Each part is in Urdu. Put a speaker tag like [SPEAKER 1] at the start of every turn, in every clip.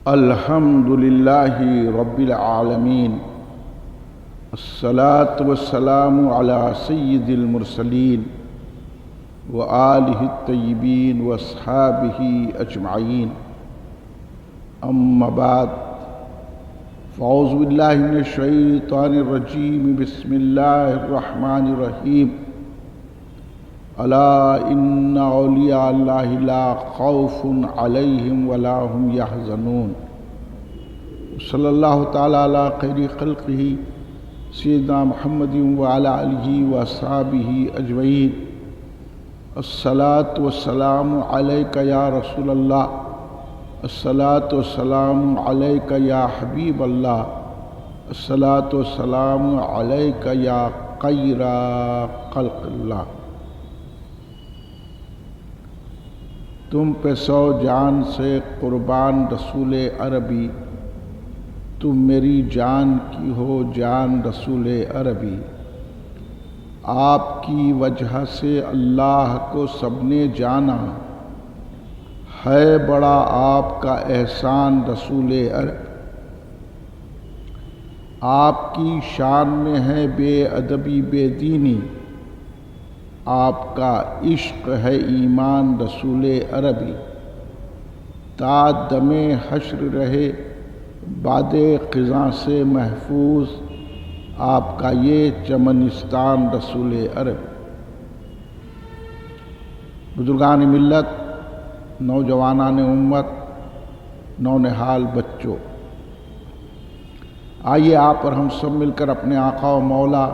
[SPEAKER 1] الحمد للہ رب العالمین الصلاة والسلام علی سید المرسلین وآلہ الطیبین واصحابہ اجمعین اما بعد فاعوذ باللہ من الشیطان الرجیم بسم اللہ الرحمن الرحیم الا ان اولیاء اللہ لا خوف علیہم ولا هم یحزنون صلی اللہ تعالی علی خیر خلقہ سیدنا محمد وعلی آلہ واصحابہ اجمعین الصلاۃ والسلام علیک یا رسول اللہ الصلاۃ والسلام علیک یا حبیب اللہ الصلاۃ والسلام علیک یا خیر خلق اللہ۔ تم پہ سو جان سے قربان رسول عربی، تم میری جان کی ہو جان رسول عربی۔ آپ کی وجہ سے اللہ کو سب نے جانا، ہے بڑا آپ کا احسان رسول عربی۔ آپ کی شان میں ہے بے ادبی بے دینی، آپ کا عشق ہے ایمان رسول عربی۔ تا دم حشر رہے باد خزاں سے محفوظ، آپ کا یہ چمنستان رسول عربی۔ بزرگان ملت، نوجوانان امت، نونہال بچوں، آئیے آپ اور ہم سب مل کر اپنے آقا و مولا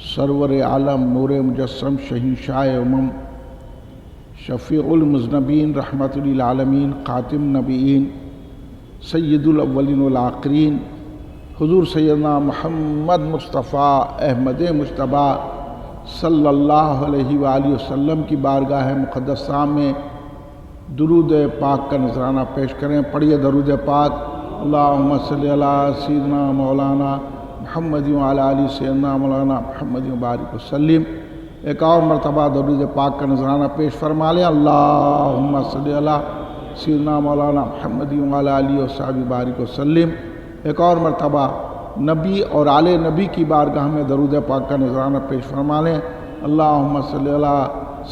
[SPEAKER 1] سرور عالم نور مجسم شہنشاہ امم شفیع المذنبین رحمت للعالمین خاتم نبیین سید الاولین والآخرین حضور سیدنا محمد مصطفیٰ احمد مجتبیٰ صلی اللہ علیہ وآلہ وسلم کی بارگاہ مقدسہ میں درود پاک کا نذرانہ پیش کریں۔ پڑھیے درود پاک۔ اللہم صلی علی سیدنا مولانا محمد وعلی آلہ سیدنا مولانا محمد وبارک وسلم۔ ایک اور مرتبہ درود پاک کا نذرانہ پیش فرما لیں۔ اللہم صلی علی سیدنا مولانا محمد وعلی آلہ وصحبہ وبارک وسلم۔ ایک اور مرتبہ نبی اور آل نبی کی بارگاہ میں درود پاک کا نذرانہ پیش فرما لیں۔ اللہم صلی علی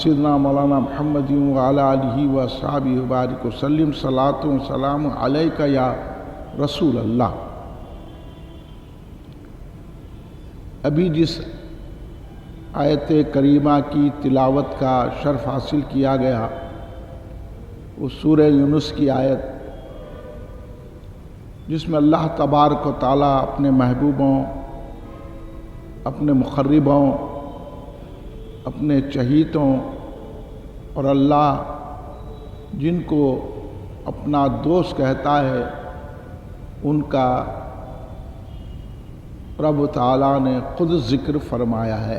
[SPEAKER 1] سیدنا مولانا محمد وعلی آلہ وصحبہ وبارک وسلم۔ صلاۃ و سلام علیک یا رسول اللہ۔ ابھی جس آیت کریمہ کی تلاوت کا شرف حاصل کیا گیا وہ سورہ یونس کی آیت، جس میں اللہ تبارک و تعالیٰ اپنے محبوبوں، اپنے مقربوں، اپنے چہیتوں اور اللہ جن کو اپنا دوست کہتا ہے ان کا رب تعالیٰ نے خود ذکر فرمایا ہے،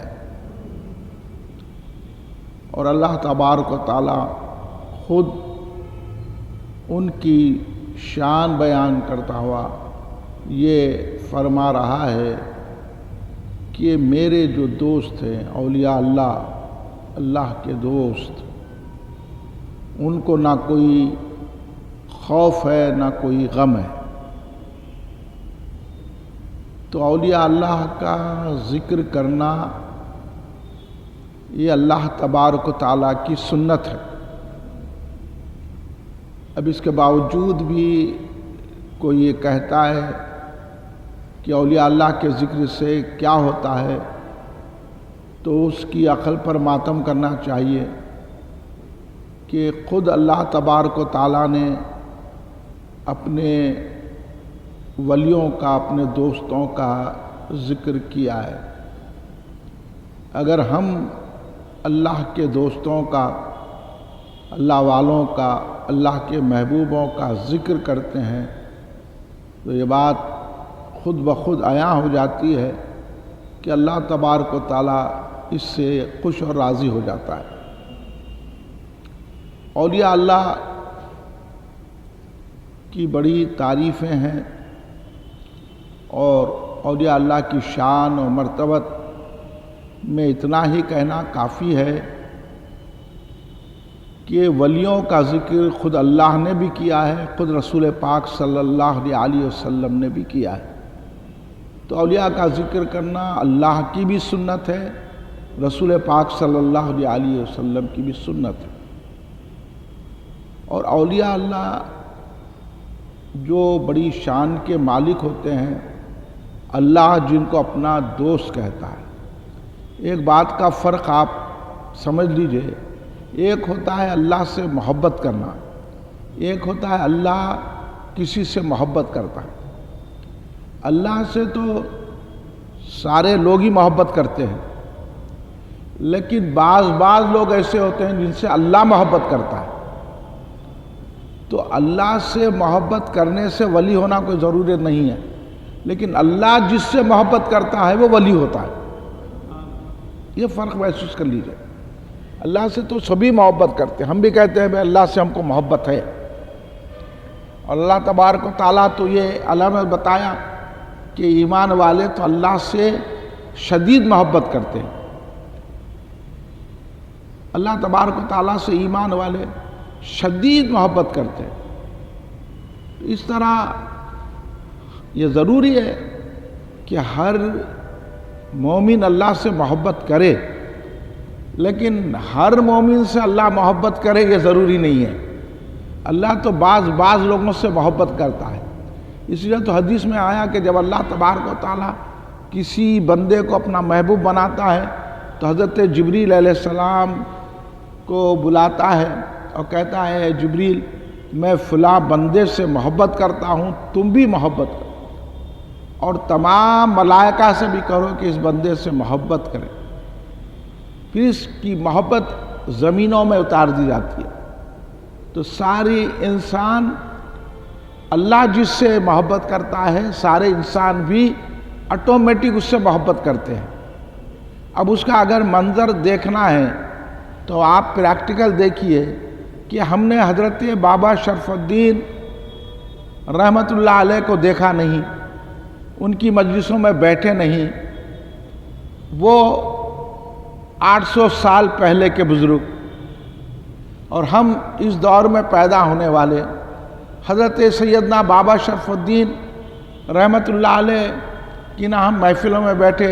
[SPEAKER 1] اور اللہ تبارک و تعالیٰ خود ان کی شان بیان کرتا ہوا یہ فرما رہا ہے کہ میرے جو دوست ہیں اولیاء اللہ، اللہ کے دوست، ان کو نہ کوئی خوف ہے نہ کوئی غم ہے۔ تو اولیاء اللہ کا ذکر کرنا یہ اللہ تبارک و تعالیٰ کی سنت ہے۔ اب اس کے باوجود بھی کوئی یہ کہتا ہے کہ اولیاء اللہ کے ذکر سے کیا ہوتا ہے، تو اس کی عقل پر ماتم کرنا چاہیے کہ خود اللہ تبارک و تعالیٰ نے اپنے ولیوں کا، اپنے دوستوں کا ذکر کیا ہے۔ اگر ہم اللہ کے دوستوں کا، اللہ والوں کا، اللہ کے محبوبوں کا ذکر کرتے ہیں تو یہ بات خود بخود عیاں ہو جاتی ہے کہ اللہ تبارک و تعالیٰ اس سے خوش اور راضی ہو جاتا ہے۔ اولیاء اللہ کی بڑی تعریفیں ہیں، اور اولیاء اللہ کی شان و مرتبت میں اتنا ہی کہنا کافی ہے کہ ولیوں کا ذکر خود اللہ نے بھی کیا ہے، خود رسول پاک صلی اللہ علیہ وسلم نے بھی کیا ہے۔ تو اولیاء کا ذکر کرنا اللہ کی بھی سنت ہے، رسول پاک صلی اللہ علیہ وسلم کی بھی سنت ہے۔ اور اولیاء اللہ جو بڑی شان کے مالک ہوتے ہیں، اللہ جن کو اپنا دوست کہتا ہے۔ ایک بات کا فرق آپ سمجھ لیجئے، ایک ہوتا ہے اللہ سے محبت کرنا، ایک ہوتا ہے اللہ کسی سے محبت کرتا ہے۔ اللہ سے تو سارے لوگ ہی محبت کرتے ہیں، لیکن بعض لوگ ایسے ہوتے ہیں جن سے اللہ محبت کرتا ہے۔ تو اللہ سے محبت کرنے سے ولی ہونا کوئی ضرورت نہیں ہے، لیکن اللہ جس سے محبت کرتا ہے وہ ولی ہوتا ہے۔ یہ فرق محسوس کر لیجیے۔ اللہ سے تو سبھی محبت کرتے ہیں، ہم بھی کہتے ہیں بھائی اللہ سے ہم کو محبت ہے، اور اللہ تبارک و تعالیٰ تو یہ علامت بتایا کہ ایمان والے تو اللہ سے شدید محبت کرتے ہیں۔ اللہ تبارک و تعالیٰ سے ایمان والے شدید محبت کرتے ہیں۔ اس طرح یہ ضروری ہے کہ ہر مومن اللہ سے محبت کرے، لیکن ہر مومن سے اللہ محبت کرے یہ ضروری نہیں ہے۔ اللہ تو بعض لوگوں سے محبت کرتا ہے۔ اس لیے تو حدیث میں آیا کہ جب اللہ تبارک و تعالیٰ کسی بندے کو اپنا محبوب بناتا ہے تو حضرت جبریل علیہ السلام کو بلاتا ہے اور کہتا ہے جبریل میں فلاں بندے سے محبت کرتا ہوں، تم بھی محبت کرو، اور تمام ملائکہ سے بھی کرو کہ اس بندے سے محبت کریں۔ پھر اس کی محبت زمینوں میں اتار دی جاتی ہے۔ تو ساری انسان اللہ جس سے محبت کرتا ہے، سارے انسان بھی آٹومیٹک اس سے محبت کرتے ہیں۔ اب اس کا اگر منظر دیکھنا ہے تو آپ پریکٹیکل دیکھیے کہ ہم نے حضرت بابا شرف الدین رحمت اللہ علیہ کو دیکھا نہیں، ان کی مجلسوں میں بیٹھے نہیں۔ وہ 800 سال پہلے کے بزرگ، اور ہم اس دور میں پیدا ہونے والے حضرت سیدنا بابا شرف الدین رحمت اللہ علیہ کی نہ ہم محفلوں میں بیٹھے،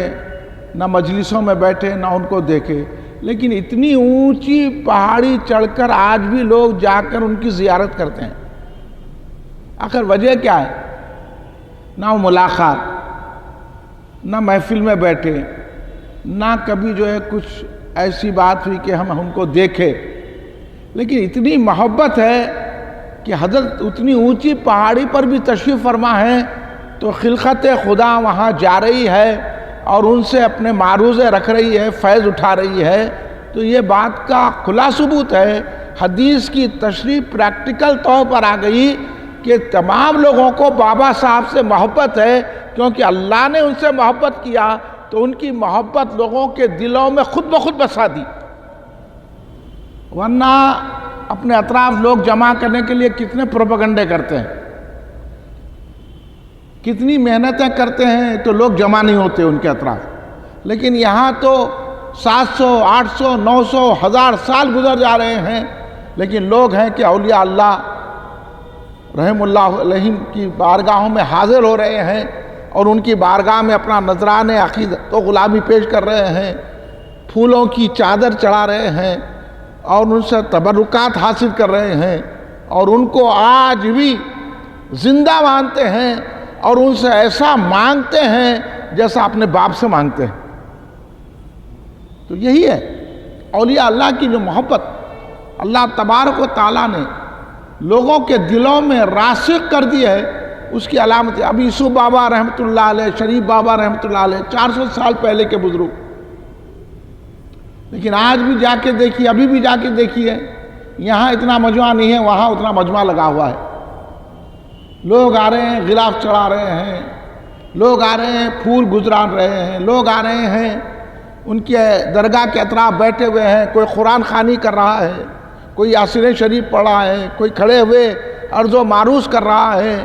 [SPEAKER 1] نہ مجلسوں میں بیٹھے، نہ ان کو دیکھے، لیکن اتنی اونچی پہاڑی چڑھ کر آج بھی لوگ جا کر ان کی زیارت کرتے ہیں۔ آخر وجہ کیا ہے؟ نہ وہ ملاقات، نہ محفل میں بیٹھے، نہ کبھی جو ہے کچھ ایسی بات ہوئی کہ ہم ان کو دیکھے، لیکن اتنی محبت ہے کہ حضرت اتنی اونچی پہاڑی پر بھی تشریف فرما ہے تو خلقت خدا وہاں جا رہی ہے اور ان سے اپنے معروضے رکھ رہی ہے، فیض اٹھا رہی ہے۔ تو یہ بات کا کھلا ثبوت ہے، حدیث کی تشریح پریکٹیکل طور پر آ گئی کہ تمام لوگوں کو بابا صاحب سے محبت ہے، کیونکہ اللہ نے ان سے محبت کیا تو ان کی محبت لوگوں کے دلوں میں خود بخود بسا دی۔ ورنہ اپنے اطراف لوگ جمع کرنے کے لیے کتنے پروپیگنڈے کرتے ہیں، کتنی محنتیں کرتے ہیں تو لوگ جمع نہیں ہوتے ان کے اطراف۔ لیکن یہاں تو 700 800 900 1000 سال گزر جا رہے ہیں، لیکن لوگ ہیں کہ اولیاء اللہ رحم اللہ علیہم کی بارگاہوں میں حاضر ہو رہے ہیں اور ان کی بارگاہ میں اپنا نذران عقیدت و غلامی پیش کر رہے ہیں، پھولوں کی چادر چڑھا رہے ہیں اور ان سے تبرکات حاصل کر رہے ہیں، اور ان کو آج بھی زندہ مانتے ہیں اور ان سے ایسا مانگتے ہیں جیسا اپنے باپ سے مانگتے ہیں۔ تو یہی ہے اولیاء اللہ کی جو محبت اللہ تبارک و تعالیٰ نے لوگوں کے دلوں میں راسخ کر دی ہے، اس کی علامت ہے۔ اب یوسف بابا رحمت اللہ علیہ، شریف بابا رحمت اللہ علیہ 400 سال پہلے کے بزرگ، لیکن آج بھی جا کے دیکھیے، ابھی بھی جا کے دیکھیے، یہاں اتنا مجمع نہیں ہے، وہاں اتنا مجمع لگا ہوا ہے۔ لوگ آ رہے ہیں، غلاف چڑھا رہے ہیں، لوگ آ رہے ہیں، پھول گزران رہے ہیں، لوگ آ رہے ہیں، ان کے درگاہ کے اطراف بیٹھے ہوئے ہیں، کوئی قرآن خوانی کر رہا ہے، کوئی یاسین شریف پڑھ رہا ہے، کوئی کھڑے ہوئے عرض و معروض کر رہا ہے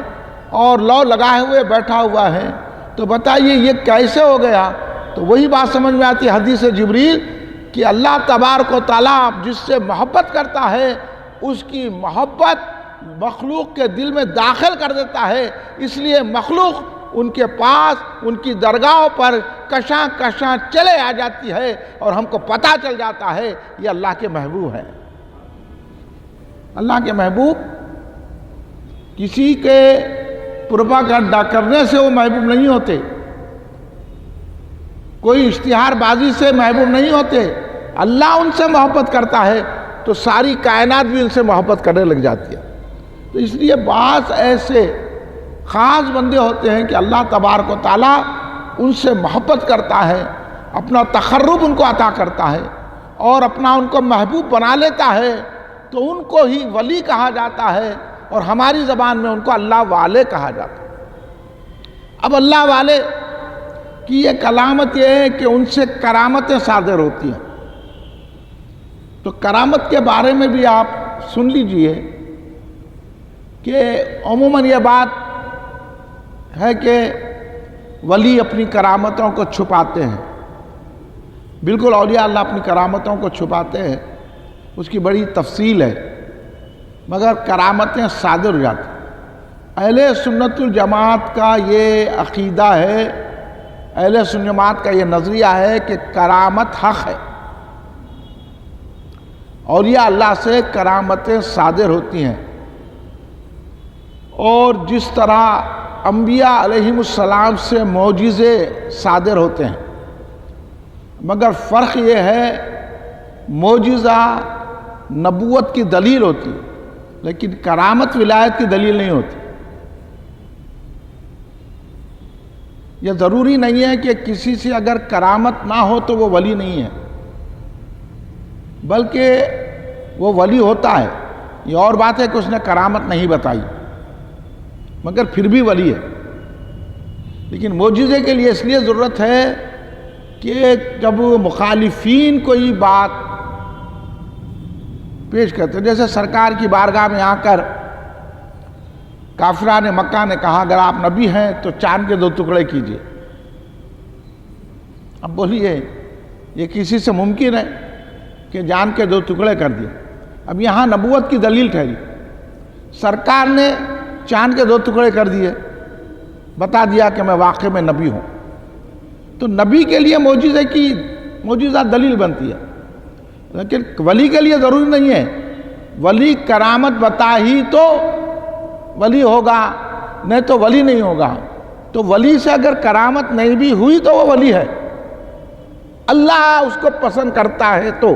[SPEAKER 1] اور لو لگائے ہوئے بیٹھا ہوا ہے۔ تو بتائیے یہ کیسے ہو گیا؟ تو وہی بات سمجھ میں آتی ہے حدیث جبریل کہ اللہ تبارک و تعالیٰ جس سے محبت کرتا ہے اس کی محبت مخلوق کے دل میں داخل کر دیتا ہے، اس لیے مخلوق ان کے پاس ان کی درگاہوں پر کشاں کشاں چلے آ جاتی ہے اور ہم کو پتہ چل جاتا ہے یہ اللہ کے محبوب ہیں۔ اللہ کے محبوب کسی کے پروپاگنڈا کرنے سے وہ محبوب نہیں ہوتے، کوئی اشتہار بازی سے محبوب نہیں ہوتے۔ اللہ ان سے محبت کرتا ہے تو ساری کائنات بھی ان سے محبت کرنے لگ جاتی ہے۔ تو اس لیے بعض ایسے خاص بندے ہوتے ہیں کہ اللہ تبارک و تعالیٰ ان سے محبت کرتا ہے، اپنا تقرب ان کو عطا کرتا ہے اور اپنا ان کو محبوب بنا لیتا ہے، تو ان کو ہی ولی کہا جاتا ہے، اور ہماری زبان میں ان کو اللہ والے کہا جاتا ہے۔ اب اللہ والے کی ایک علامت یہ ہے کہ ان سے کرامتیں صادر ہوتی ہیں۔ تو کرامت کے بارے میں بھی آپ سن لیجئے کہ عموماً یہ بات ہے کہ ولی اپنی کرامتوں کو چھپاتے ہیں، بالکل اولیاء اللہ اپنی کرامتوں کو چھپاتے ہیں، اس کی بڑی تفصیل ہے، مگر کرامتیں صادر ہو جاتی ہیں۔ اہل سنت الجماعت کا یہ عقیدہ ہے، اہل سنت جماعت کا یہ نظریہ ہے کہ کرامت حق ہے، اولیاء اللہ سے کرامتیں صادر ہوتی ہیں، اور جس طرح انبیاء علیہم السلام سے معجزے صادر ہوتے ہیں، مگر فرق یہ ہے معجزہ نبوت کی دلیل ہوتی ہے لیکن کرامت ولایت کی دلیل نہیں ہوتی۔ یہ ضروری نہیں ہے کہ کسی سے اگر کرامت نہ ہو تو وہ ولی نہیں ہے، بلکہ وہ ولی ہوتا ہے۔ یہ اور بات ہے کہ اس نے کرامت نہیں بتائی مگر پھر بھی ولی ہے۔ لیکن معجزے کے لیے اس لیے ضرورت ہے کہ جب مخالفین کوئی بات پیش کرتے ہیں، جیسے سرکار کی بارگاہ میں آ کر کافران مکہ نے کہا اگر آپ نبی ہیں تو چاند کے 2 ٹکڑے کیجئے۔ اب بولیے یہ کسی سے ممکن ہے کہ جان کے 2 ٹکڑے کر دیے؟ اب یہاں نبوت کی دلیل ٹھہری، سرکار نے چاند کے 2 ٹکڑے کر دیے، بتا دیا کہ میں واقع میں نبی ہوں، تو نبی کے لیے معجزہ دلیل بنتی ہے، لیکن ولی کے لیے ضروری نہیں ہے۔ ولی کرامت بتا ہی تو ولی ہوگا، نہیں تو ولی نہیں ہوگا۔ تو ولی سے اگر کرامت نہیں بھی ہوئی تو وہ ولی ہے، اللہ اس کو پسند کرتا ہے تو۔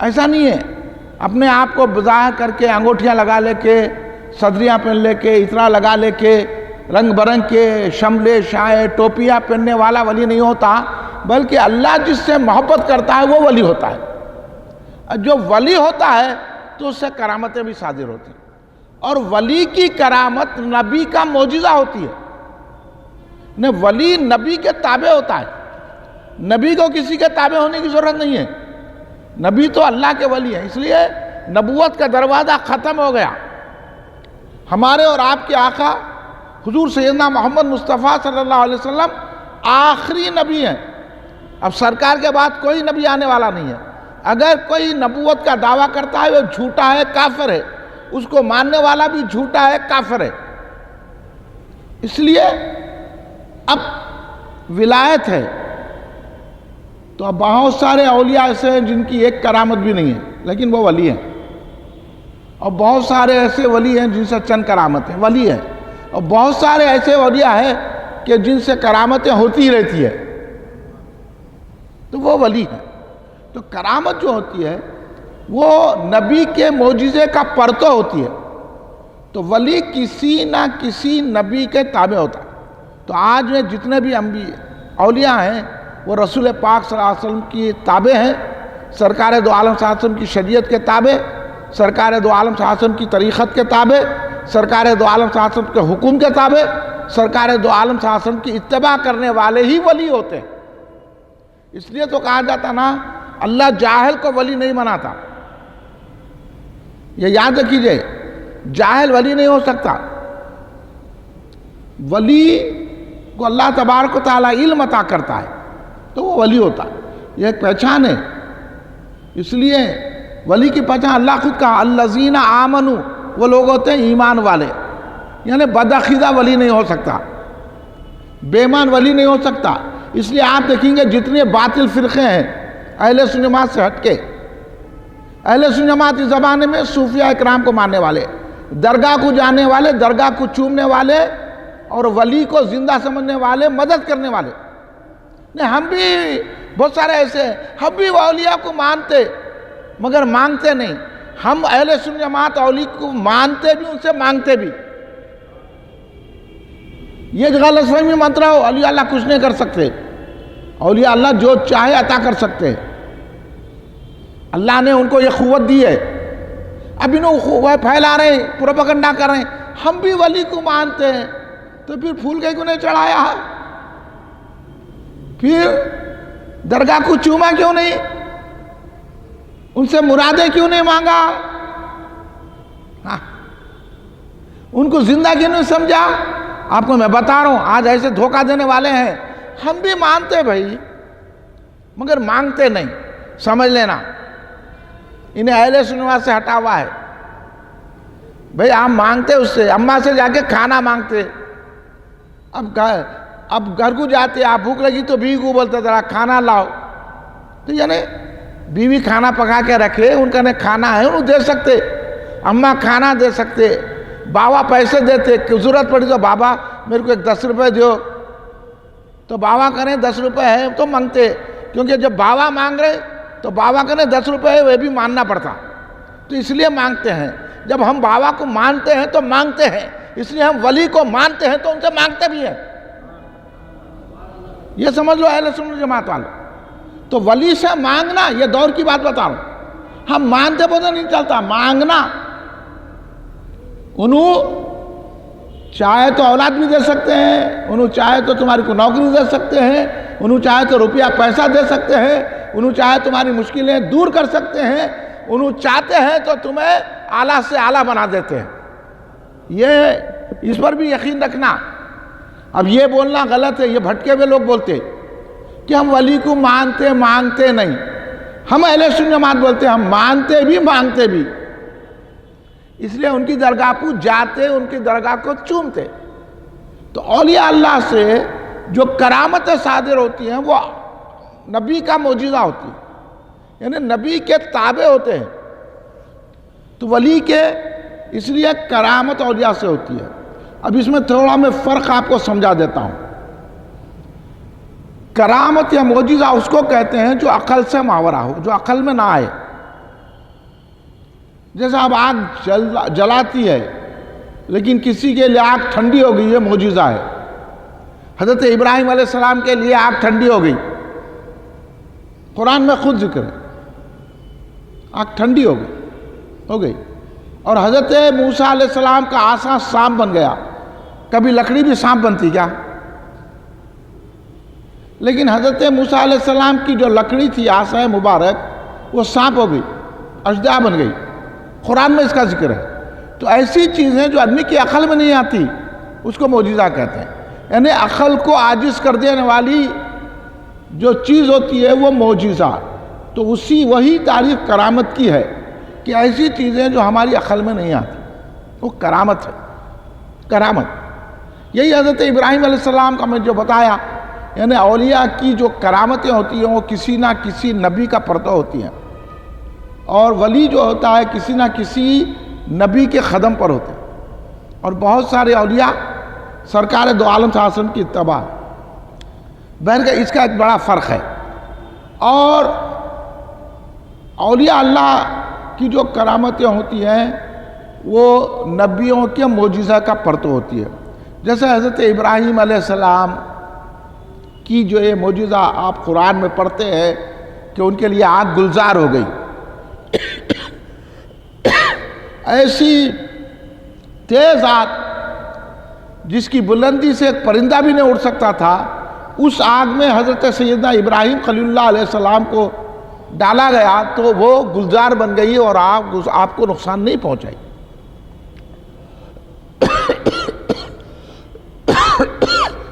[SPEAKER 1] ایسا نہیں ہے اپنے آپ کو بظاہر کر کے انگوٹھیاں لگا لے کے، صدریاں پہن لے کے، اترا لگا لے کے، رنگ برنگ کے شملے شائے ٹوپیاں پہننے والا ولی نہیں ہوتا، بلکہ اللہ جس سے محبت کرتا ہے وہ ولی ہوتا ہے۔ جو ولی ہوتا ہے تو اس سے کرامتیں بھی صادر ہوتی ہیں، اور ولی کی کرامت نبی کا معجزہ ہوتی ہے۔ ولی نبی کے تابع ہوتا ہے، نبی کو کسی کے تابع ہونے کی ضرورت نہیں ہے، نبی تو اللہ کے ولی ہیں۔ اس لیے نبوت کا دروازہ ختم ہو گیا۔ ہمارے اور آپ کے آقا حضور سیدنا محمد مصطفیٰ صلی اللہ علیہ وسلم آخری نبی ہیں، اب سرکار کے بعد کوئی نبی آنے والا نہیں ہے۔ اگر کوئی نبوت کا دعویٰ کرتا ہے وہ جھوٹا ہے، کافر ہے، اس کو ماننے والا بھی جھوٹا ہے، کافر ہے۔ اس لیے اب ولایت ہے تو اب بہت سارے اولیاء ایسے ہیں جن کی ایک کرامت بھی نہیں ہے لیکن وہ ولی ہیں، اور بہت سارے ایسے ولی ہیں جن سے چند کرامت ہیں، ولی ہیں، اور بہت سارے ایسے اولیاء ہیں کہ جن سے کرامتیں ہوتی ہی رہتی ہے تو وہ ولی ہیں۔ تو کرامت جو ہوتی ہے وہ نبی کے معجزے کا پرتو ہوتی ہے، تو ولی کسی نہ کسی نبی کے تابع ہوتا ہے۔ تو آج میں جتنے بھی اولیاء ہیں وہ رسول پاک صلی اللہ علیہ وسلم کی تابع ہیں، سرکار دو عالم صلی اللہ علیہ وسلم کی شریعت کے تابع، سرکار دو عالم صلی اللہ علیہ وسلم کی طریقت کے تابع، سرکار دو عالم صلی اللہ علیہ وسلم کے حکم کے تابع، سرکار دو عالم صلی اللہ علیہ وسلم کی اتباع کرنے والے ہی ولی ہوتے ہیں۔ اس لیے تو کہا جاتا نا اللہ جاہل کو ولی نہیں بناتا، یہ یاد رکھیے، جاہل ولی نہیں ہو سکتا۔ ولی کو اللہ تبارک و تعالیٰ علم عطا کرتا ہے تو وہ ولی ہوتا ہے۔ یہ ایک پہچان ہے. اس لیے ولی کی پہچان اللہ خود کہا الذین آمنوا، وہ لوگ ہوتے ہیں ایمان والے. یعنی بدعقیدہ ولی نہیں ہو سکتا، بے ایمان ولی نہیں ہو سکتا. اس لیے آپ دیکھیں گے جتنے باطل فرقے ہیں اہل سنت جماعت سے ہٹ کے، اہل سنت جماعت اس زمانے میں صوفیاء اکرام کو ماننے والے، درگاہ کو جانے والے، درگاہ کو چومنے والے اور ولی کو زندہ سمجھنے والے، مدد کرنے والے. نہیں، ہم بھی بہت سارے ایسے ہیں، ہم بھی اولیاء کو مانتے مگر مانگتے نہیں. ہم اہل سنت جماعت اولیاء کو مانتے بھی، ان سے مانگتے بھی. یہ غلط فہمی مت رہو، اولیاء اللہ کچھ نہیں کر سکتے. اولیاء اللہ جو چاہے عطا کر سکتے ہیں. اللہ نے ان کو یہ قوت دی ہے. اب انہوں وہ پھیلا رہے ہیں، پروپیگنڈا کر رہے ہیں. ہم بھی ولی کو مانتے ہیں، تو پھر پھول کیوں نہیں چڑھایا؟ پھر درگاہ کو چوما کیوں نہیں؟ ان سے مرادیں کیوں نہیں مانگا؟ ان کو زندہ کیوں نہیں سمجھا؟ آپ کو میں بتا رہا ہوں، آج ایسے دھوکہ دینے والے ہیں. ہم بھی مانتے بھائی مگر مانگتے نہیں. سمجھ لینا انہیں اہل سنت سے ہٹا ہوا ہے. بھائی آپ مانگتے اس سے، اماں سے جا کے کھانا مانگتے. اب گھر کو جاتے، آپ بھوک لگی تو بیوی کو بولتے ذرا کھانا لاؤ. تو یعنی بیوی کھانا پکا کے رکھے، ان کا کھانا ہے، انہوں دے سکتے. اماں کھانا دے سکتے، بابا پیسے دیتے. ضرورت پڑی تو بابا میرے کو ایک 10 روپے دیو، تو بابا کریں 10 روپے ہے تو مانگتے. کیونکہ جب بابا مانگ رہے تو بابا کریں 10 روپے ہے وہ بھی ماننا پڑتا، تو اس لیے مانگتے ہیں. جب ہم بابا کو مانتے ہیں تو مانگتے ہیں، اس لیے ہم ولی کو مانتے ہیں تو ان سے مانگتے بھی ہیں. یہ سمجھ لو اہل سنت جماعت والے. تو ولی سے مانگنا، یہ دور کی بات بتا رہا ہوں. ہم مانتے پتہ نہیں چلتا، مانگنا. انہوں چاہے تو اولاد بھی دے سکتے ہیں، انہوں چاہے تو تمہاری کو نوکری دے سکتے ہیں، انہوں چاہے تو روپیہ پیسہ دے سکتے ہیں، انہوں چاہے تمہاری مشکلیں دور کر سکتے ہیں، انہوں چاہتے ہیں تو تمہیں اعلیٰ سے اعلیٰ بنا دیتے ہیں. یہ اس پر بھی یقین رکھنا. اب یہ بولنا غلط ہے، یہ بھٹکے ہوئے لوگ بولتے کہ ہم ولی کو مانتے نہیں. ہم اہل سنت جماعت بولتے ہیں ہم مانتے بھی مانگتے بھی. اس لیے ان کی درگاہ کو جاتے، ان کی درگاہ کو چومتے. تو اولیاء اللہ سے جو کرامتیں صادر ہوتی ہیں وہ نبی کا معجزہ ہوتی ہے، یعنی نبی کے تابع ہوتے ہیں. تو ولی کے اس لیے کرامت اولیاء سے ہوتی ہے. اب اس میں تھوڑا میں فرق آپ کو سمجھا دیتا ہوں. کرامت یا معجزہ اس کو کہتے ہیں جو عقل سے ماورا ہو، جو عقل میں نہ آئے. جیسے اب آگ جلاتی ہے لیکن کسی کے لیے آگ ٹھنڈی ہو گئی، یہ معجزہ ہے. حضرت ابراہیم علیہ السلام کے لیے آگ ٹھنڈی ہو گئی، قرآن میں خود ذکر ہے، آگ ٹھنڈی ہو گئی. اور حضرت موسیٰ علیہ السلام کا عصا سانپ بن گیا. کبھی لکڑی بھی سانپ بنتی کیا؟ لیکن حضرت موسیٰ علیہ السلام کی جو لکڑی تھی عصا مبارک، وہ سانپ ہو گئی، اژدہا بن گئی. قرآن میں اس کا ذکر ہے. تو ایسی چیزیں جو آدمی کی عقل میں نہیں آتی اس کو معجزہ کہتے ہیں. یعنی عقل کو عاجز کر دینے والی جو چیز ہوتی ہے وہ معجزہ. تو وہی تعریف کرامت کی ہے کہ ایسی چیزیں جو ہماری عقل میں نہیں آتی وہ کرامت ہے. کرامت یہی حضرت ابراہیم علیہ السلام کا میں جو بتایا، یعنی اولیاء کی جو کرامتیں ہوتی ہیں وہ کسی نہ کسی نبی کا پردہ ہوتی ہیں، اور ولی جو ہوتا ہے کسی نہ کسی نبی کے قدم پر ہوتے ہیں. اور بہت سارے اولیاء سرکار دو عالم صلی اللہ علیہ وسلم کی اتباع. بہرکہ اس کا ایک بڑا فرق ہے. اور اولیاء اللہ کی جو کرامتیں ہوتی ہیں وہ نبیوں کے معجزہ کا پرتو ہوتی ہے. جیسے حضرت ابراہیم علیہ السلام کی جو یہ معجزہ آپ قرآن میں پڑھتے ہیں کہ ان کے لیے آگ گلزار ہو گئی. ایسی تیز آگ جس کی بلندی سے ایک پرندہ بھی نہیں اڑ سکتا تھا، اس آگ میں حضرت سیدنا ابراہیم خلیل اللہ علیہ السلام کو ڈالا گیا تو وہ گلزار بن گئی اور آگ آپ کو نقصان نہیں پہنچائی.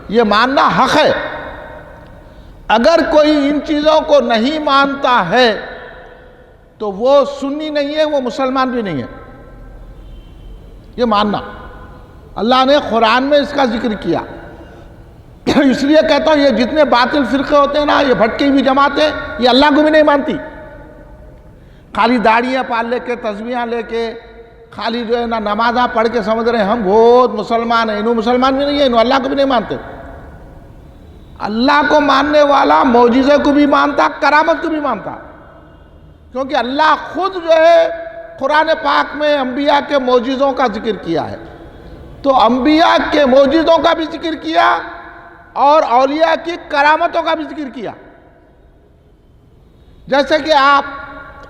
[SPEAKER 1] یہ ماننا حق ہے. اگر کوئی ان چیزوں کو نہیں مانتا ہے تو وہ سنی نہیں ہے، وہ مسلمان بھی نہیں ہے۔ یہ ماننا، اللہ نے قرآن میں اس کا ذکر کیا۔ اس لیے کہتا ہوں یہ جتنے باطل فرقے ہوتے ہیں نا، یہ بھٹکی ہوئی جماعتیں، یہ اللہ کو بھی نہیں مانتی۔ خالی داڑیاں پال لے کے، تسبیحاں لے کے، خالی جو ہے نا نمازاں پڑھ کے سمجھ رہے ہیں ہم بہت مسلمان ہیں، انہوں مسلمان بھی نہیں ہیں، انہوں اللہ کو بھی نہیں مانتے۔ اللہ کو ماننے والا معجزے کو بھی مانتا، کرامت کو بھی مانتا، کیونکہ اللہ خود جو ہے قرآن پاک میں انبیاء کے معجزوں کا ذکر کیا ہے۔ تو انبیاء کے معجزوں کا بھی ذکر کیا اور اولیاء کی کرامتوں کا بھی ذکر کیا۔ جیسے کہ آپ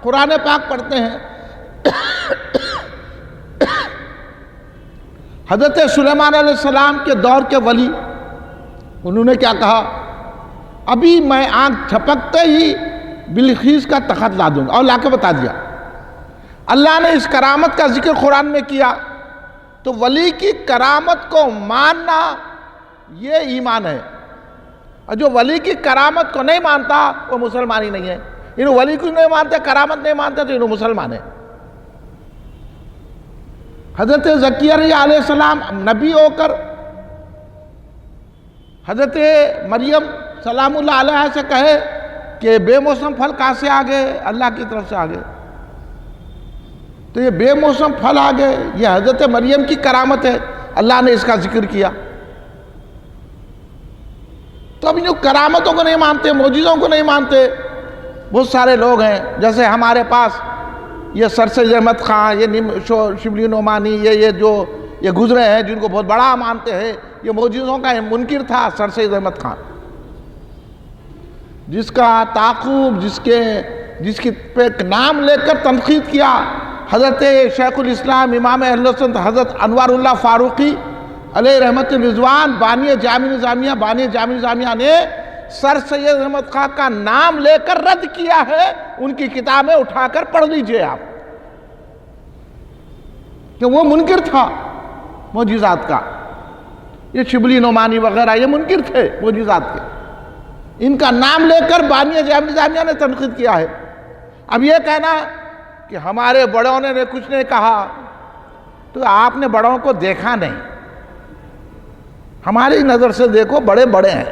[SPEAKER 1] قرآن پاک پڑھتے ہیں، حضرت سلیمان علیہ السلام کے دور کے ولی، انہوں نے کیا کہا؟ ابھی میں آنکھ جھپکتے ہی بلقیس کا تخت لا دوں گا، اور لا کے بتا دیا۔ اللہ نے اس کرامت کا ذکر قرآن میں کیا، تو ولی کی کرامت کو ماننا یہ ایمان ہے، اور جو ولی کی کرامت کو نہیں مانتا وہ مسلمان ہی نہیں ہے۔ انہوں ولی کو نہیں مانتے، کرامت نہیں مانتے، تو انہوں مسلمان ہیں۔ حضرت زکریا علیہ السلام نبی ہو کر حضرت مریم سلام اللہ علیہ سے کہے کہ بے موسم پھل کہاں سے آگے؟ اللہ کی طرف سے آگے۔ تو یہ بے موسم پھل آگے، یہ حضرت مریم کی کرامت ہے، اللہ نے اس کا ذکر کیا۔ تو اب جو کرامتوں کو نہیں مانتے، معجزوں کو نہیں مانتے، بہت سارے لوگ ہیں، جیسے ہمارے پاس یہ سر سید احمد خان، یہ شبلی نعمانی، یہ گزرے ہیں جن کو بہت بڑا مانتے ہیں۔ یہ معجزوں کا منکر تھا سر سید احمد خان، جس کا تعاقب، جس کی پہ نام لے کر تنقید کیا حضرت شیخ الاسلام امام اہل سنت حضرت انوار اللہ فاروقی علیہ رحمت رضوان بانی جامع نظامیہ نے سر سید احمد خان کا نام لے کر رد کیا ہے۔ ان کی کتابیں اٹھا کر پڑھ لیجئے آپ، کہ وہ منکر تھا معجزات کا۔ یہ شبلی نعمانی وغیرہ یہ منکر تھے معجزات کے، ان کا نام لے کر بانی جامع نظامیہ نے تنقید کیا ہے۔ اب یہ کہنا کہ ہمارے بڑوں نے کچھ نہیں کہا، تو آپ نے بڑوں کو دیکھا نہیں، ہماری نظر سے دیکھو بڑے بڑے ہیں۔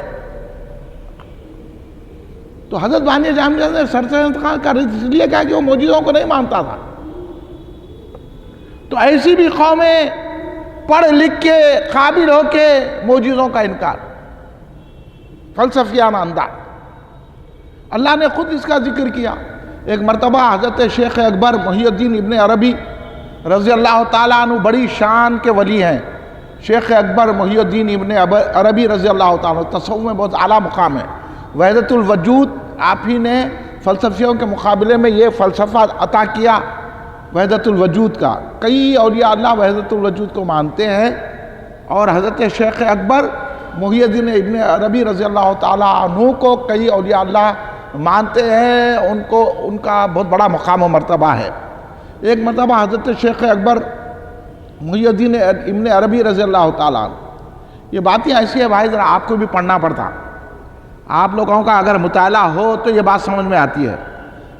[SPEAKER 1] تو حضرت بانی جامع نے سر سید خان کا رد اس لیے کہا کہ وہ معجزوں کو نہیں مانتا تھا۔ تو ایسی بھی قومیں پڑھ لکھ کے قابل ہو کے معجزوں کا انکار، فلسفیانہ انداز۔ اللہ نے خود اس کا ذکر کیا۔ ایک مرتبہ حضرت شیخ اکبر محی الدین ابن عربی رضی اللہ تعالیٰ عنہ بڑی شان کے ولی ہیں، شیخ اکبر محی الدین ابن عربی رضی اللہ تعالیٰ عنہ، تصوف میں بہت اعلیٰ مقام ہے۔ وحدت الوجود آپ ہی نے فلسفیوں کے مقابلے میں یہ فلسفہ عطا کیا وحدت الوجود کا۔ کئی اولیاء اللہ وحدت الوجود کو مانتے ہیں، اور حضرت شیخ اکبر محی الدین ابن عربی رضی اللہ تعالیٰ عنہ کو کئی اولیاء اللہ مانتے ہیں، ان کا بہت بڑا مقام و مرتبہ ہے۔ ایک مرتبہ حضرت شیخ اکبر محی الدین ابن عربی رضی اللہ تعالیٰ عنہ، یہ باتیں ایسی ہے بھائی ذرا آپ کو بھی پڑھنا پڑتا، آپ لوگوں کا اگر مطالعہ ہو تو یہ بات سمجھ میں آتی ہے۔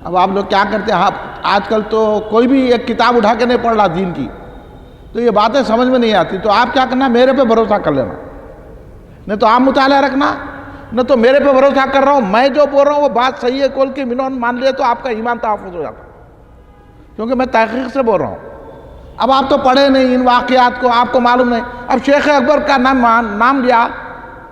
[SPEAKER 1] اب آپ لوگ کیا کرتے ہیں، آج کل تو کوئی بھی ایک کتاب اٹھا کے نہیں پڑھ رہا دین کی، تو یہ باتیں سمجھ میں نہیں آتی۔ تو آپ کیا کرنا، میرے پہ بھروسہ کر لینا، نہ تو آپ مطالعہ رکھنا، نہ تو میرے پہ بھروسہ کر رہا ہوں، میں جو بول رہا ہوں وہ بات صحیح ہے کول کے منون مان لیا تو آپ کا ایمان تحفظ ہو جاتا، کیونکہ میں تحقیق سے بول رہا ہوں۔ اب آپ تو پڑھے نہیں ان واقعات کو، آپ کو معلوم نہیں۔ اب شیخ اکبر کا نام لیا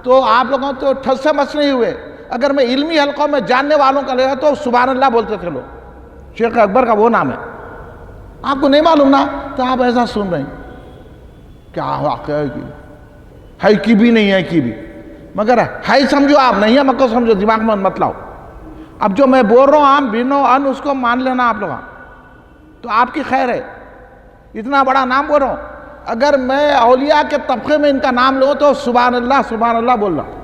[SPEAKER 1] تو آپ لوگوں تو ٹھس سے مس نہیں ہوئے۔ اگر میں علمی حلقوں میں جاننے والوں کا لیا تو سبحان اللہ بولتے تھے لوگ، شیخ اکبر کا وہ نام ہے۔ آپ کو نہیں معلوم نا، تو آپ ایسا سن رہے ہیں، کیا واقعہ ہے کی بھی نہیں ہے کی بھی، مگر ہے سمجھو، آپ نہیں ہے مکو سمجھو، دماغ میں مت لاؤ۔ اب جو میں بول رہا ہوں آپ بینو ان اس کو مان لینا آپ لوگ، تو آپ کی خیر ہے۔ اتنا بڑا نام بول رہا ہوں، اگر میں اولیاء کے طبقے میں ان کا نام لوں تو سبحان اللہ بول رہا ہوں۔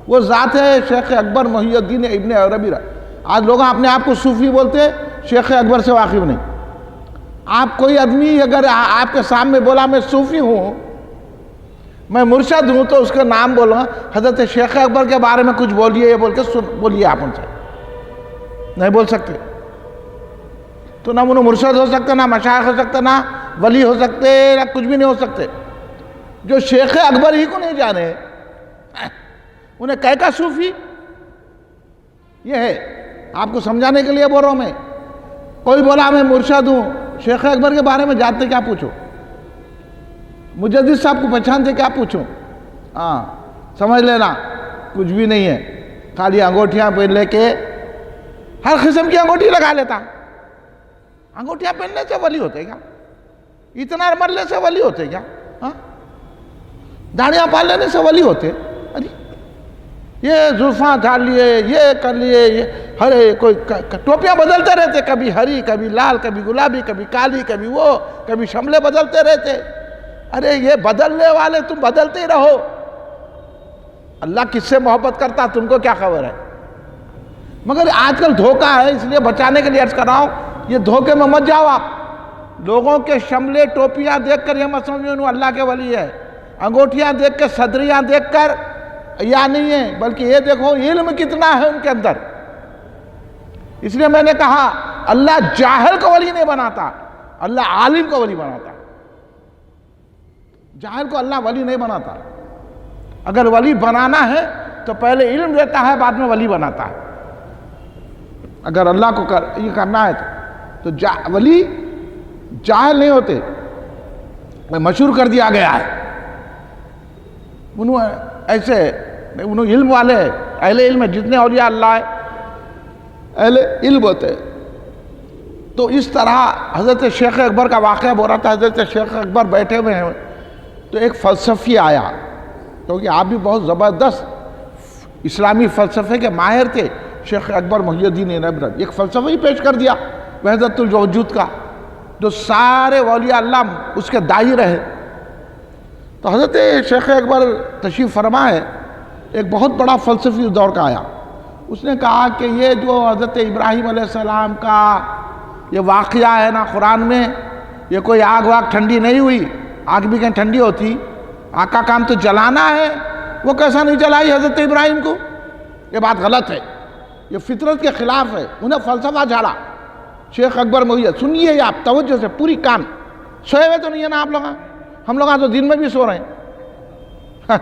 [SPEAKER 1] وہ ذات ہے شیخ اکبر محی الدین ابن عربی۔ آج لوگ اپنے آپ کو صوفی بولتے، شیخ اکبر سے واقف نہیں۔ آپ کوئی آدمی اگر آپ کے سامنے بولا میں صوفی ہوں، میں مرشد ہوں تو اس کا نام بولوں گا حضرت شیخ اکبر کے بارے میں کچھ بولیے یہ بول کے بولیے آپ ان سے، نہیں بول سکتے تو نہ انہوں مرشد ہو سکتے، نہ مشائخ ہو سکتے، نہ ولی ہو سکتے، نہ کچھ بھی نہیں ہو سکتے۔ جو شیخ اکبر ہی کو نہیں جانے انہیں کہہ کا صوفی، یہ ہے آپ کو سمجھانے کے لیے بول رہا ہوں میں۔ کوئی بولا میں مرشد ہوں، شیخ اکبر کے بارے میں جانتے کیا پوچھو، مجدد صاحب کو پہچانتے کیا پوچھو، ہاں سمجھ لینا کچھ بھی نہیں ہے، خالی انگوٹھیاں پہن لے کے ہر قسم کی انگوٹھی لگا لیتا۔ انگوٹھیاں پہننے سے ولی ہوتے کیا؟ اتنا مرنے سے ولی ہوتے کیا؟ داڑیاں پال لینے سے ولی ہوتے؟ یہ زلفاں ڈال لیے، یہ کر لیے، یہ ہر کوئی ٹوپیاں بدلتے رہتے، کبھی ہری کبھی لال کبھی گلابی کبھی کالی کبھی وہ کبھی شملے بدلتے رہتے۔ ارے یہ بدلنے والے تم بدلتے ہی رہو، اللہ کس سے محبت کرتا تم کو کیا خبر ہے؟ مگر آج کل دھوکہ ہے، اس لیے بچانے کے لیے عرض کر رہا ہوں یہ دھوکے میں مت جاؤ آپ۔ لوگوں کے شملے ٹوپیاں دیکھ کر یہ مت سمجھو انہوں اللہ کے ولی ہے، انگوٹھیاں دیکھ کے صدریاں دیکھ کر یا نہیں ہے، بلکہ یہ دیکھو علم کتنا ہے ان کے اندر۔ اس لیے میں نے کہا اللہ جاہل کو ولی نہیں بناتا، اللہ عالم کو ولی بناتا۔ جاہل کو اللہ ولی نہیں بناتا، اگر ولی بنانا ہے تو پہلے علم دیتا ہے بعد میں ولی بناتا ہے۔ اگر اللہ کو یہ کرنا ہے تو ولی جاہل نہیں ہوتے، مشہور کر دیا گیا ہے۔ انہوں ایسے انہوں علم والے ہیں، اہل علم ہے، جتنے اولیاء اللہ ہے اہل علم ہوتے ہیں۔ تو اس طرح حضرت شیخ اکبر کا واقعہ بول رہا تھا، حضرت شیخ اکبر بیٹھے ہوئے ہیں تو ایک فلسفی آیا، کیونکہ آپ بھی بہت زبردست اسلامی فلسفے کے ماہر تھے شیخ اکبر محی الدین عربی، ایک فلسفہ ہی پیش کر دیا وحدت الوجود کا، جو سارے اولیاء اللہ اس کے دائی رہے۔ تو حضرت شیخ اکبر تشریف فرما ہے، ایک بہت بڑا فلسفی دور کا آیا، اس نے کہا کہ یہ جو حضرت ابراہیم علیہ السلام کا یہ واقعہ ہے نا قرآن میں، یہ کوئی آگ واگ ٹھنڈی نہیں ہوئی، آگ بھی کہیں ٹھنڈی ہوتی، آگ کا کام تو جلانا ہے، وہ کیسا نہیں جلائی حضرت ابراہیم کو؟ یہ بات غلط ہے، یہ فطرت کے خلاف ہے۔ انہیں فلسفہ جھاڑا شیخ اکبر محی۔ سنیے آپ توجہ سے، پوری کان، سوئے ہوئے تو نہیں ہے نا آپ لوگ؟ ہم لوگ تو دن میں بھی سو رہے ہیں۔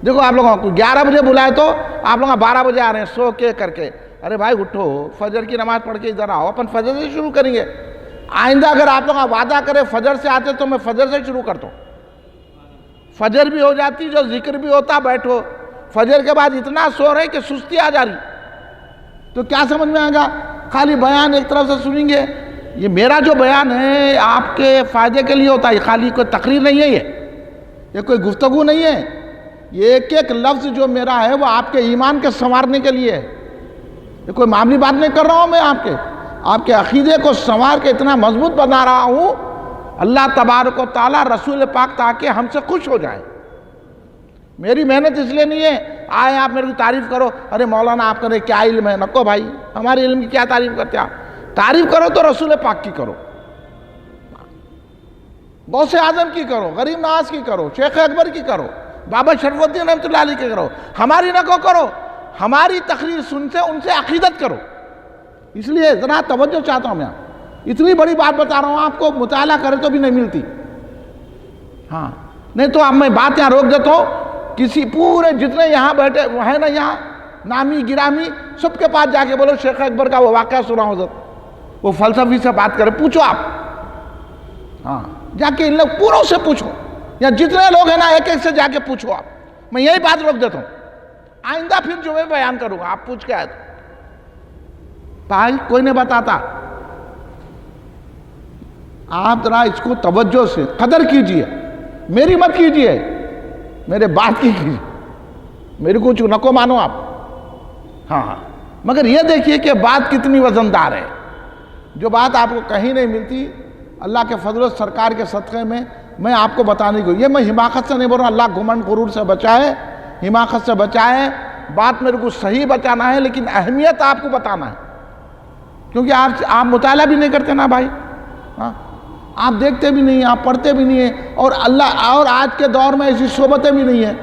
[SPEAKER 1] دیکھو آپ لوگوں کو 11 بجے بلائے تو آپ لوگ 12 بجے آ رہے ہیں سو کے کر کے۔ ارے بھائی اٹھو، فجر کی نماز پڑھ کے ادھر آؤ، اپن فجر سے شروع کریں گے۔ آئندہ اگر آپ لوگ وعدہ کرے فجر سے آتے تو میں فجر سے شروع کرتا ہوں، فجر بھی ہو جاتی، جو ذکر بھی ہوتا، بیٹھو۔ فجر کے بعد اتنا سو رہے کہ سستی آ جا رہی، تو کیا سمجھ میں آئے گا؟ خالی بیان ایک طرف سے سنیں گے۔ یہ میرا جو بیان ہے آپ کے فائدے کے لیے ہوتا ہے، خالی کوئی تقریر نہیں ہے، یہ کوئی گفتگو نہیں ہے، یہ ایک ایک لفظ جو میرا ہے وہ آپ کے ایمان کے سنوارنے کے لیے ہے۔ یہ کوئی معمولی بات نہیں کر رہا ہوں میں، آپ کے عقیدے کو سنوار کے اتنا مضبوط بنا رہا ہوں، اللہ تبارک و تعالیٰ رسول پاک تاکہ ہم سے خوش ہو جائے۔ میری محنت اس لیے نہیں ہے آئے آپ میرے کو تعریف کرو، ارے مولانا آپ کرے کیا علم ہے، نکو بھائی، ہمارے علم کی کیا تعریف کرتے آپ؟ تعریف کرو تو رسول پاک کی کرو، غوث اعظم کی کرو، غریب نواز کی کرو، شیخ اکبر کی کرو، بابا شرف الدین رحمۃ اللہ علیہ کی کرو، ہماری نہ کرو، ہماری تقریر سن سے ان سے عقیدت کرو۔ اس لیے ذرا توجہ چاہتا ہوں میں، اتنی بڑی بات بتا رہا ہوں آپ کو، مطالعہ کرے تو بھی نہیں ملتی۔ ہاں نہیں تو اب میں بات یہاں روک دیتا ہوں، کسی پورے جتنے یہاں بیٹھے ہیں نا، یہاں نامی گرامی سب کے پاس جا کے بولو شیخ اکبر کا وہ واقعہ سنا ہو، وہ فلسفی سے بات کرے، پوچھو آپ، ہاں جا کے ان لوگ پوروں سے پوچھو، یا جتنے لوگ ہیں نا ایک ایک سے جا کے پوچھو آپ۔ میں یہی بات روک دیتا ہوں، آئندہ پھر جو میں بیان کروں گا آپ پوچھ کے آئے تو بھائی کوئی نہیں بتاتا۔ آپ ذرا اس کو توجہ سے قدر کیجئے، میری مت کیجئے، میرے بات کی کیجئے، میری کچھ نکو مانو آپ، ہاں مگر یہ دیکھیے کہ بات کتنی وزندار ہے، جو بات آپ کو کہیں نہیں ملتی، اللہ کے فضل و سرکار کے صدقے میں آپ کو بتانے کو، یہ میں حماقت سے نہیں بول رہا، اللہ گھمنڈ غرور سے بچائے، حماقت سے بچائے، بات میرے کو صحیح بتانا ہے، لیکن اہمیت آپ کو بتانا ہے، کیونکہ آپ مطالعہ بھی نہیں کرتے نا بھائی، ہاں آپ دیکھتے بھی نہیں ہیں، آپ پڑھتے بھی نہیں ہیں، اور آج کے دور میں ایسی صحبتیں بھی نہیں ہیں۔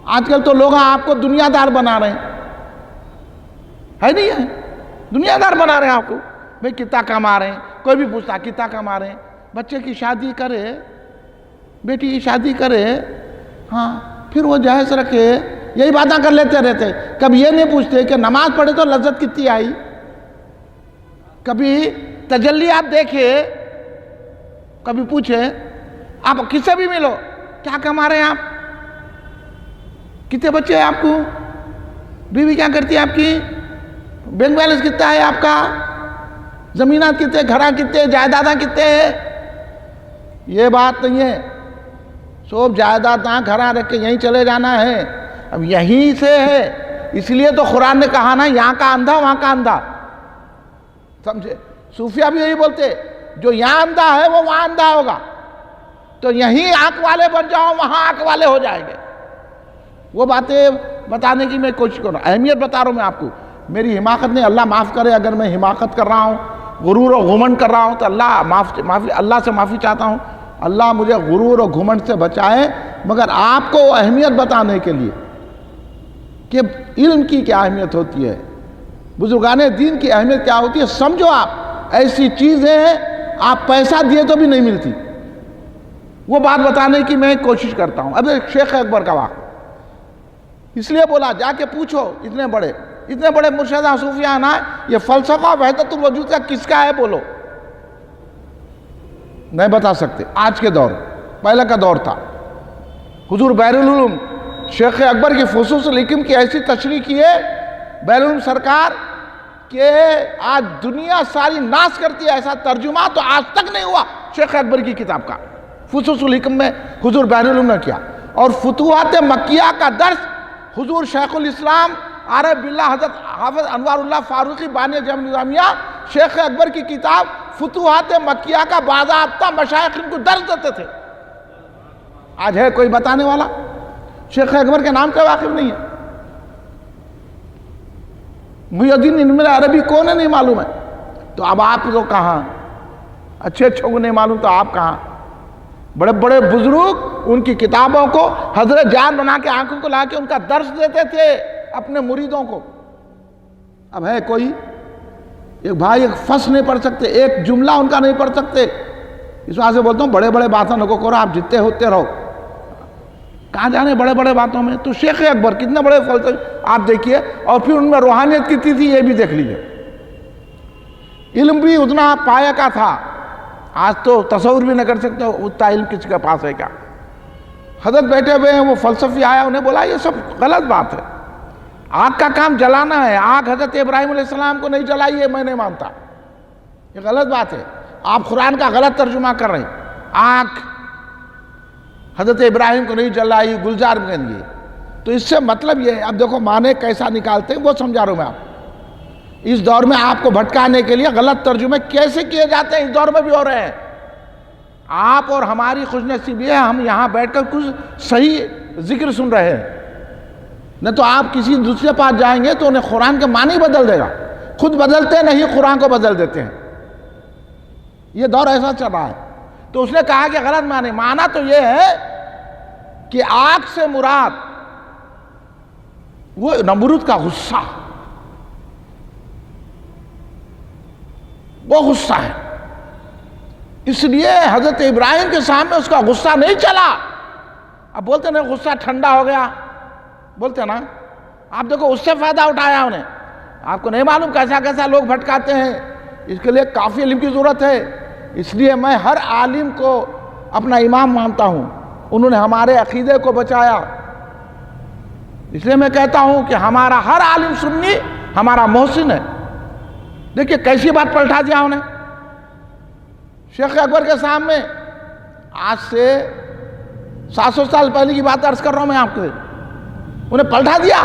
[SPEAKER 1] آج کل تو لوگ آپ کو دنیا دار بنا رہے ہیں، ہے نہیں ہے؟ دنیا دار بنا رہے ہیں آپ کو، بھئی کتنا کما رہے ہیں، کوئی بھی پوچھتا کتنا کما رہے ہیں۔ بچے کی شادی کرے، بیٹی کی شادی کرے، ہاں پھر وہ جہیز رکھے، یہی باتیں کر لیتے رہتے، کبھی یہ نہیں پوچھتے کہ نماز پڑھے تو لذت کتنی آئی، کبھی تجلی آپ دیکھے، کبھی پوچھے آپ کس سے بھی ملو، کیا کما رہے ہیں آپ، کتنے بچے ہیں آپ کو، بیوی کیا کرتی ہے آپ کی، بینک بیلنس کتنا ہے آپ کا، زمینات کتنے، گھرہ کتنے، جائیداداں کتنے ہیں۔ یہ بات نہیں ہے، سب جائیداداں گھرہ رکھ کے یہیں چلے جانا ہے، اب یہیں سے ہے، اس لیے تو قرآن نے کہا نا یہاں کا اندھا وہاں کا اندھا، سمجھے؟ صوفیہ بھی یہی بولتے، جو یہاں اندھا ہے وہ وہاں اندھا ہوگا، تو یہیں آنکھ والے بن جاؤ وہاں آنکھ والے ہو جائیں گے۔ وہ باتیں بتانے کی میں کوشش کر رہا ہوں، اہمیت بتا رہا ہوں میں آپ کو، میری حماقت نہیں، اللہ معاف کرے اگر میں حماقت کر رہا ہوں، غرور و گھمنڈ کر رہا ہوں تو اللہ سے معافی چاہتا ہوں، اللہ مجھے غرور و گھمنڈ سے بچائے، مگر آپ کو اہمیت بتانے کے لیے کہ علم کی کیا اہمیت ہوتی ہے، بزرگان دین کی اہمیت کیا ہوتی ہے، سمجھو آپ ایسی چیزیں آپ پیسہ دیے تو بھی نہیں ملتی، وہ بات بتانے کی میں کوشش کرتا ہوں۔ اب شیخ اکبر کا واقعہ اس لیے بولا جا کے پوچھو، اتنے بڑے مرشدہ صوفیاء نا، یہ فلسفہ وحدت الوجود کا کس کا ہے بولو، نہیں بتا سکتے۔ آج کے دور پہلے کا دور تھا، حضور بحر العلوم شیخ اکبر کی فصوص الحکم کی ایسی تشریح کی ہے بحر العلوم سرکار کہ آج دنیا ساری ناس کرتی ہے، ایسا ترجمہ تو آج تک نہیں ہوا شیخ اکبر کی کتاب کا، فصوص الحکم میں حضور بحر العلوم نے کیا، اور فتوحات مکیہ کا درس حضور شیخ الاسلام عارف باللہ حضرت حافظ انوار اللہ فاروقی بانی جامع نظامیہ شیخ اکبر کی کتاب فتوحات مکیہ کا باضابطہ مشائخ ان کو درس دیتے تھے۔ آج ہے کوئی بتانے والا؟ شیخ اکبر کے نام سے واقف نہیں ہے، محی الدین ابن عربی کون ہے نہیں معلوم ہے، تو اب آپ تو کہاں، اچھے کو نہیں معلوم تو آپ کہاں؟ بڑے بڑے بزرگ ان کی کتابوں کو حضرت جان بنا کے آنکھوں کو لا کے ان کا درس دیتے تھے اپنے مریدوں کو۔ اب ہے کوئی ایک بھائی ایک فصل نہیں پڑھ سکتے، ایک جملہ ان کا نہیں پڑھ سکتے، اس وجہ سے بولتا ہوں بڑے بڑے باتوں نہ کرو، آپ جتنے ہوتے رہو، کہاں جانے بڑے بڑے باتوں میں۔ تو شیخ اکبر کتنے بڑے فلسفے آپ دیکھیے، اور پھر ان میں روحانیت کتنی تھی یہ بھی دیکھ لیجیے، علم بھی اتنا پایہ کا تھا، آج تو تصور بھی نہ کر سکتے اتنا علم کسی کے پاس ہے کیا۔ حضرت بیٹھے ہوئے ہیں، وہ فلسفی آیا، انہیں بولا یہ سب غلط بات ہے، آگ کا کام جلانا ہے، آگ حضرت ابراہیم علیہ السلام کو نہیں جلائی ہے، میں نہیں مانتا، یہ غلط بات ہے، آپ قرآن کا غلط ترجمہ کر رہے ہیں، آگ حضرت ابراہیم کو نہیں جلائی، گلزار میں گئی، تو اس سے مطلب یہ ہے، اب دیکھو معنی کیسا نکالتے ہیں وہ سمجھا رہا ہوں میں آپ، اس دور میں آپ کو بھٹکانے کے لیے غلط ترجمے کیسے کیے جاتے ہیں، اس دور میں بھی ہو رہے ہیں۔ آپ اور ہماری خوش نصیبی ہے ہم یہاں بیٹھ کر کچھ صحیح ذکر سن رہے ہیں، نہ تو آپ کسی دوسرے پاس جائیں گے تو انہیں قرآن کے معنی بدل دے گا، خود بدلتے نہیں قرآن کو بدل دیتے ہیں، یہ دور ایسا چل رہا ہے۔ تو اس نے کہا کہ غلط معنی تو یہ ہے کہ آگ سے مراد وہ نمرود کا غصہ، وہ غصہ ہے، اس لیے حضرت ابراہیم کے سامنے اس کا غصہ نہیں چلا۔ اب بولتے نا غصہ ٹھنڈا ہو گیا، بولتے نا، آپ دیکھو اس سے فائدہ اٹھایا انہیں، آپ کو نہیں معلوم کیسا کیسا لوگ بھٹکاتے ہیں، اس کے لیے کافی علم کی ضرورت ہے، اس لیے میں ہر عالم کو اپنا امام مانتا ہوں، انہوں نے ہمارے عقیدے کو بچایا، اس لیے میں کہتا ہوں کہ ہمارا ہر عالم سنی ہمارا محسن ہے۔ دیکھیے کیسی بات پلٹا دیا انہیں، شیخ اکبر کے سامنے، آج سے 700 سال پہلے کی بات عرض کر رہا ہوں میں آپ کو، انہیں پلٹا دیا،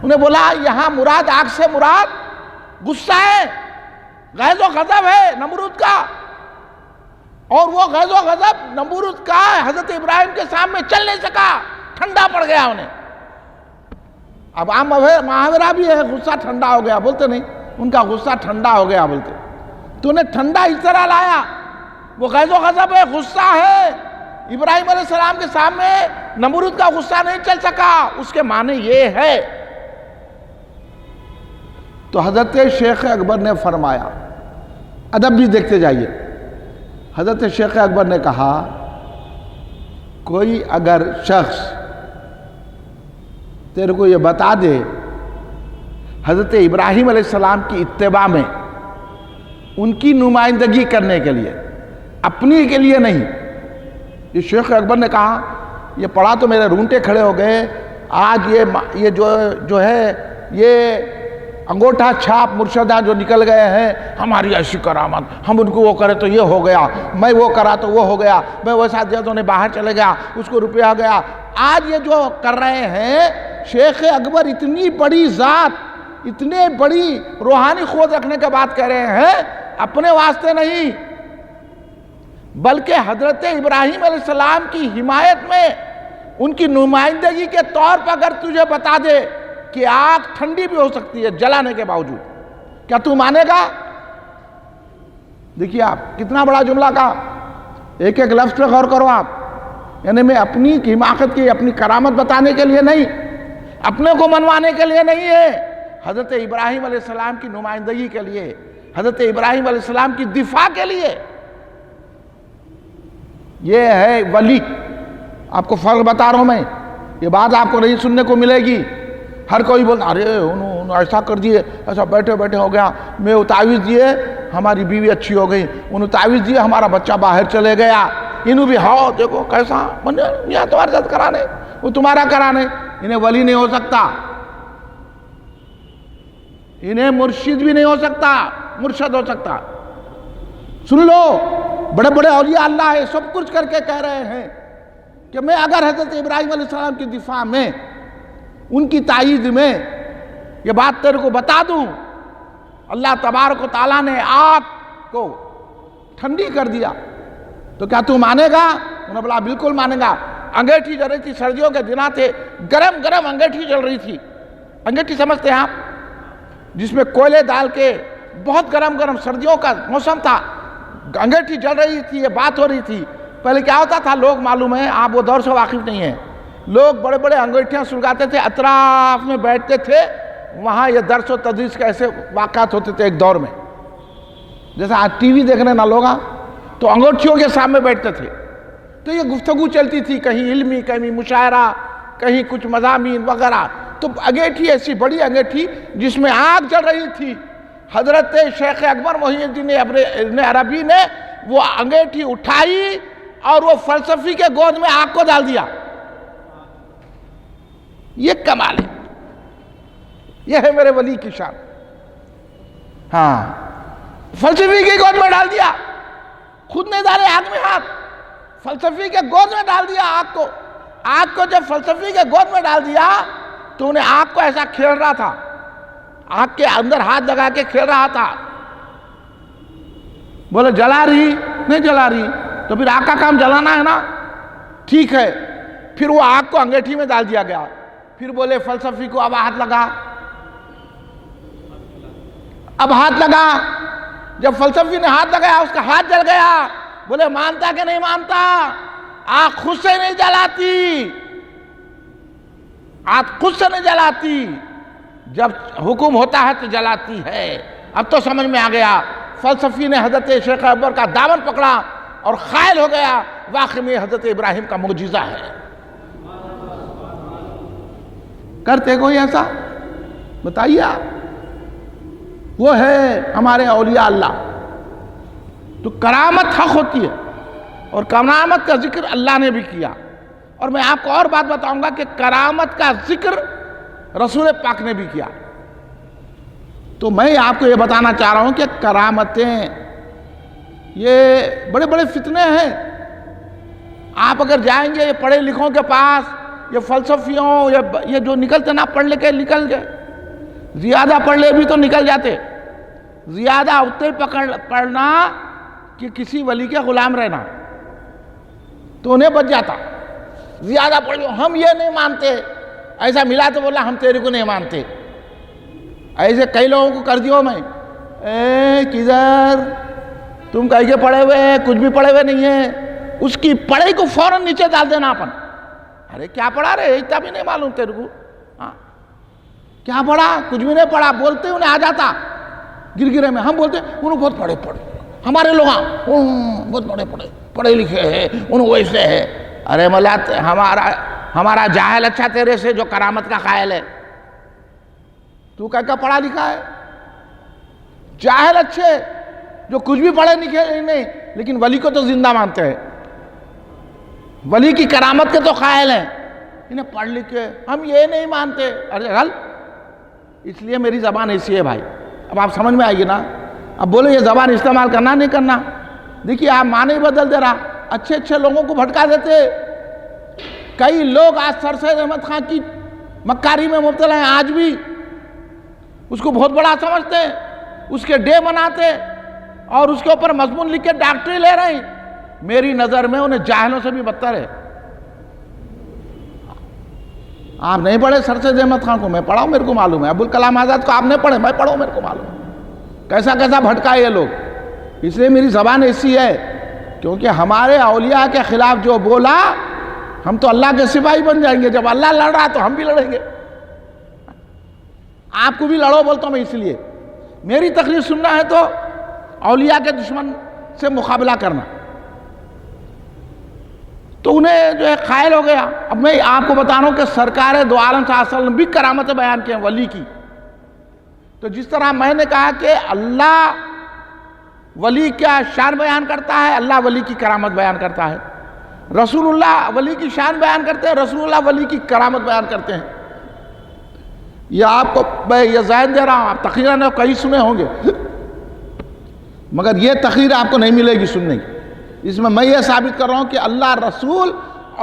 [SPEAKER 1] انہیں بولا یہاں مراد آگ سے مراد غصہ ہے، غیظ و غضب ہے نمرود کا، اور وہ غیظ و غضب نمرود کا حضرت ابراہیم کے سامنے چل نہیں سکا، ٹھنڈا پڑ گیا انہیں۔ اب عام محاورہ بھی ہے، غصہ ٹھنڈا ہو گیا، بولتے نہیں ان کا غصہ ٹھنڈا ہو گیا بولتے، تو انہیں ٹھنڈا اس طرح لایا وہ غیظ و غضب ہے، غصہ ہے۔ ابراہیم علیہ السلام کے سامنے نمرود کا غصہ نہیں چل سکا، اس کے معنی یہ ہے۔ تو حضرت شیخ اکبر نے فرمایا، ادب بھی دیکھتے جائیے، حضرت شیخ اکبر نے کہا کوئی اگر شخص تیرے کو یہ بتا دے حضرت ابراہیم علیہ السلام کی اتباع میں ان کی نمائندگی کرنے کے لیے، اپنی کے لیے نہیں، یہ شیخ اکبر نے کہا، یہ پڑھا تو میرے رونٹے کھڑے ہو گئے۔ آج یہ جو ہے یہ انگوٹھا چھاپ مرشدہ جو نکل گئے ہیں، ہماری ایسی کرامت، ہم ان کو وہ کرے تو یہ ہو گیا، میں وہ کرا تو وہ ہو گیا، میں ویسا دیا تو انہیں باہر چلے گیا، اس کو روپیہ گیا۔ آج یہ جو کر رہے ہیں، شیخ اکبر اتنی بڑی ذات، اتنے بڑی روحانی قوت رکھنے کے بات کہہ رہے ہیں، اپنے واسطے نہیں بلکہ حضرت ابراہیم علیہ السلام کی حمایت میں ان کی نمائندگی کے طور پر اگر تجھے بتا دے کہ آگ ٹھنڈی بھی ہو سکتی ہے جلانے کے باوجود، کیا تو مانے گا؟ دیکھیے آپ کتنا بڑا جملہ کہا، ایک ایک لفظ پہ غور کرو آپ، یعنی میں اپنی حماقت کی، اپنی کرامت بتانے کے لیے نہیں، اپنے کو منوانے کے لیے نہیں ہے، حضرت ابراہیم علیہ السلام کی نمائندگی کے لیے، حضرت ابراہیم علیہ السلام کی دفاع کے لیے۔ یہ ہے ولی۔ آپ کو فرق بتا رہا ہوں میں، یہ بات آپ کو نہیں سننے کو ملے گی۔ ہر کوئی بولتا ارے انہوں ایسا کر دیے، ایسا بیٹھے بیٹھے ہو گیا، میں تعویذ دیے ہماری بیوی اچھی ہو گئی، انہوں تعویذ دیے ہمارا بچہ باہر چلے گیا، انہوں بھی ہاؤ دیکھو کیسا یہاں تمہارے ساتھ کرانے، وہ تمہارا کرانے۔ انہیں ولی نہیں ہو سکتا، انہیں مرشد بھی نہیں ہو سکتا، مرشد ہو سکتا۔ سن لو، بڑے بڑے اولیاء اللہ ہے، سب کچھ کر کے کہہ رہے ہیں کہ میں اگر حضرت ابراہیم علیہ السلام کی دفاع میں، ان کی تائید میں یہ بات تیرے کو بتا دوں، اللہ تبارک و تعالیٰ نے آگ کو ٹھنڈی کر دیا، تو کیا تو مانے گا؟ انہوں نے بولا بالکل مانے گا۔ انگیٹھی جل رہی تھی، سردیوں کے دنوں تھے، گرم گرم انگیٹھی جل رہی تھی۔ انگیٹھی سمجھتے ہیں آپ؟ جس میں کوئلے ڈال کے، بہت گرم گرم سردیوں کا موسم تھا، انگیٹھی جل رہی تھی، یہ بات ہو رہی تھی۔ پہلے کیا ہوتا تھا، لوگ معلوم ہے، آپ وہ دور سے واقف نہیں ہیں، لوگ بڑے بڑے انگیٹھیاں سلگاتے تھے، اطراف میں بیٹھتے تھے، وہاں یہ درس و تدریس کے ایسے واقعات ہوتے تھے ایک دور میں، جیسا آج ٹی وی دیکھنے نہ لوگ، تو انگیٹھیوں کے سامنے بیٹھتے تھے، تو یہ گفتگو چلتی تھی، کہیں علمی، کہیں مشاعرہ، کہیں کچھ مضامین وغیرہ۔ تو انگیٹھی ایسی بڑی انگیٹھی جس میں آگ جل رہی تھی، حضرت شیخ اکبر محی الدین ابن عربی نے وہ انگیٹھی اٹھائی اور وہ فلسفی کے گود میں آگ کو ڈال دیا۔ یہ کمال ہے، یہ ہے میرے ولی کی شان۔ ہاں، فلسفی کی گود میں ڈال دیا، خود نہیں ڈالے آگ میں ہاتھ، فلسفی کے گود میں ڈال دیا آگ کو۔ آگ کو جب فلسفی کے گود میں ڈال دیا تو انہیں آگ کو ایسا کھیل رہا تھا، آگ کے اندر ہاتھ لگا کے کھیل رہا تھا۔ بولے جلا رہی؟ نہیں جلا رہی، تو پھر آگ کا کام جلانا ہے نا، ٹھیک ہے۔ پھر وہ آگ کو انگیٹھی میں ڈال دیا گیا، پھر بولے فلسفی کو اب ہاتھ لگا، اب ہاتھ لگا۔ جب فلسفی نے ہاتھ لگایا، اس کا ہاتھ جل گیا۔ بولے مانتا کہ نہیں مانتا؟ آگ خود سے نہیں جلاتی، آگ خود سے نہیں جلاتی، جب حکم ہوتا ہے تو جلاتی ہے۔ اب تو سمجھ میں آ گیا، فلسفی نے حضرت شیخ اکبر کا دامن پکڑا اور خائل ہو گیا، واقعی میں حضرت ابراہیم کا معجزہ ہے۔ کرتے کوئی ایسا؟ بتائیے آپ۔ وہ ہے ہمارے اولیاء اللہ۔ تو کرامت حق ہوتی ہے، اور کرامت کا ذکر اللہ نے بھی کیا، اور میں آپ کو اور بات بتاؤں گا کہ کرامت کا ذکر رسول پاک نے بھی کیا۔ تو میں آپ کو یہ بتانا چاہ رہا ہوں کہ کرامتیں یہ بڑے بڑے فتنے ہیں۔ آپ اگر جائیں گے یہ پڑھے لکھوں کے پاس، یہ فلسفیوں، یہ جو نکلتے نا، پڑھ لے کے نکل گئے، زیادہ پڑھ لے بھی تو نکل جاتے، زیادہ اتنے پڑھنا کہ کسی ولی کے غلام رہنا، تو انہیں بچ جاتا۔ زیادہ پڑھ لو، ہم یہ نہیں مانتے، ایسا ملا تو بولا ہم تیرے کو نہیں مانتے۔ ایسے کئی لوگوں کو کر دیو میں، کدھر تم کہیں کہ پڑھے ہوئے ہیں، کچھ بھی پڑھے ہوئے نہیں ہیں، اس کی پڑھائی کو فوراً نیچے ڈال دینا اپن. ارے کیا پڑھا رہے، اتنا بھی نہیں معلوم تیرے کو. کیا پڑھا، کچھ بھی نہیں پڑھا. بولتے انہیں آ جاتا گرگرے میں. ہم بولتے انہوں بہت پڑھے ہمارے لوگ بہت پڑھے لکھے ہیں، انہوں ویسے ہے. ارے مولا ہمارا جاہل اچھا تیرے سے جو کرامت کا قائل ہے. تو کیا پڑھا لکھا ہے؟ جاہل اچھے جو کچھ بھی پڑھے لکھے نہیں لیکن ولی کو تو زندہ مانتے ہیں، ولی کی کرامت کے تو قائل ہیں. انہیں پڑھ لکھ کے ہم یہ نہیں مانتے. ارے غل، اس لیے میری زبان ایسی ہے بھائی. اب آپ سمجھ میں آئے گی نا. اب بولے یہ زبان استعمال کرنا نہیں کرنا. دیکھیے آپ معنی بدل دے رہا، اچھے اچھے لوگوں کو بھٹکا دیتے. کئی لوگ آج سر سید احمد خان کی مکاری میں مبتلا ہیں، آج بھی اس کو بہت بڑا سمجھتے ہیں، اس کے ڈے مناتے اور اس کے اوپر مضمون لکھ کے ڈاکٹری لے رہے ہیں. میری نظر میں انہیں جاہلوں سے بھی بدتر ہے. آپ نہیں پڑھے سر سید احمد خان کو، میں پڑھا ہوں، میرے کو معلوم ہے. ابوالکلام آزاد کو آپ نے پڑھے، میں پڑھا، میرے کو معلوم ہے کیسا کیسا بھٹکا یہ لوگ. اس لیے میری زبان ایسی ہے کیونکہ ہمارے اولیاء کے خلاف جو بولا ہم تو اللہ کے سپاہی بن جائیں گے. جب اللہ لڑ رہا تو ہم بھی لڑیں گے. آپ کو بھی لڑو بولتا ہوں میں. اس لیے میری تقریر سننا ہے تو اولیاء کے دشمن سے مقابلہ کرنا. تو انہیں جو ہے قائل ہو گیا. اب میں آپ کو بتا رہا ہوں کہ سرکار دو عالم صلی اللہ علیہ وسلم بھی کرامتیں بیان کی ہیں ولی کی. تو جس طرح میں نے کہا کہ اللہ ولی کا شان بیان کرتا ہے، اللہ ولی کی کرامت بیان کرتا ہے. رسول اللہ ولی کی شان بیان کرتے ہیں، رسول اللہ ولی کی کرامت بیان کرتے ہیں. یہ آپ کو میں یہ ذہن دے رہا ہوں، آپ تقریریں کئی سنے ہوں گے مگر یہ تقریر آپ کو نہیں ملے گی سننے کی. اس میں یہ ثابت کر رہا ہوں کہ اللہ رسول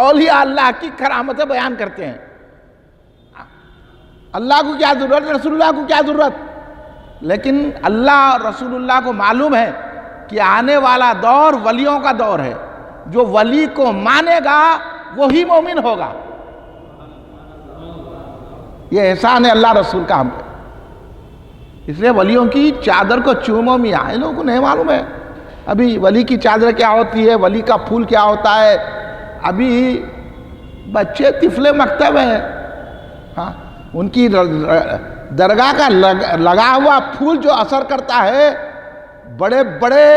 [SPEAKER 1] اولیاء اللہ کی کرامتیں بیان کرتے ہیں. اللہ کو کیا ضرورت، رسول اللہ کو کیا ضرورت. لیکن اللہ اور رسول اللہ کو معلوم ہے کہ آنے والا دور ولیوں کا دور ہے. جو ولی کو مانے گا وہی مومن ہوگا. یہ احسان ہے اللہ رسول کا ہم پہ. اس لیے ولیوں کی چادر کو چومو میاں. ان لوگوں کو نہیں معلوم ہے ابھی ولی کی چادر کیا ہوتی ہے، ولی کا پھول کیا ہوتا ہے. ابھی بچے طفلے مکتب ہیں، ہاں ان کی درگاہ کا لگا ہوا پھول جو اثر کرتا ہے، بڑے بڑے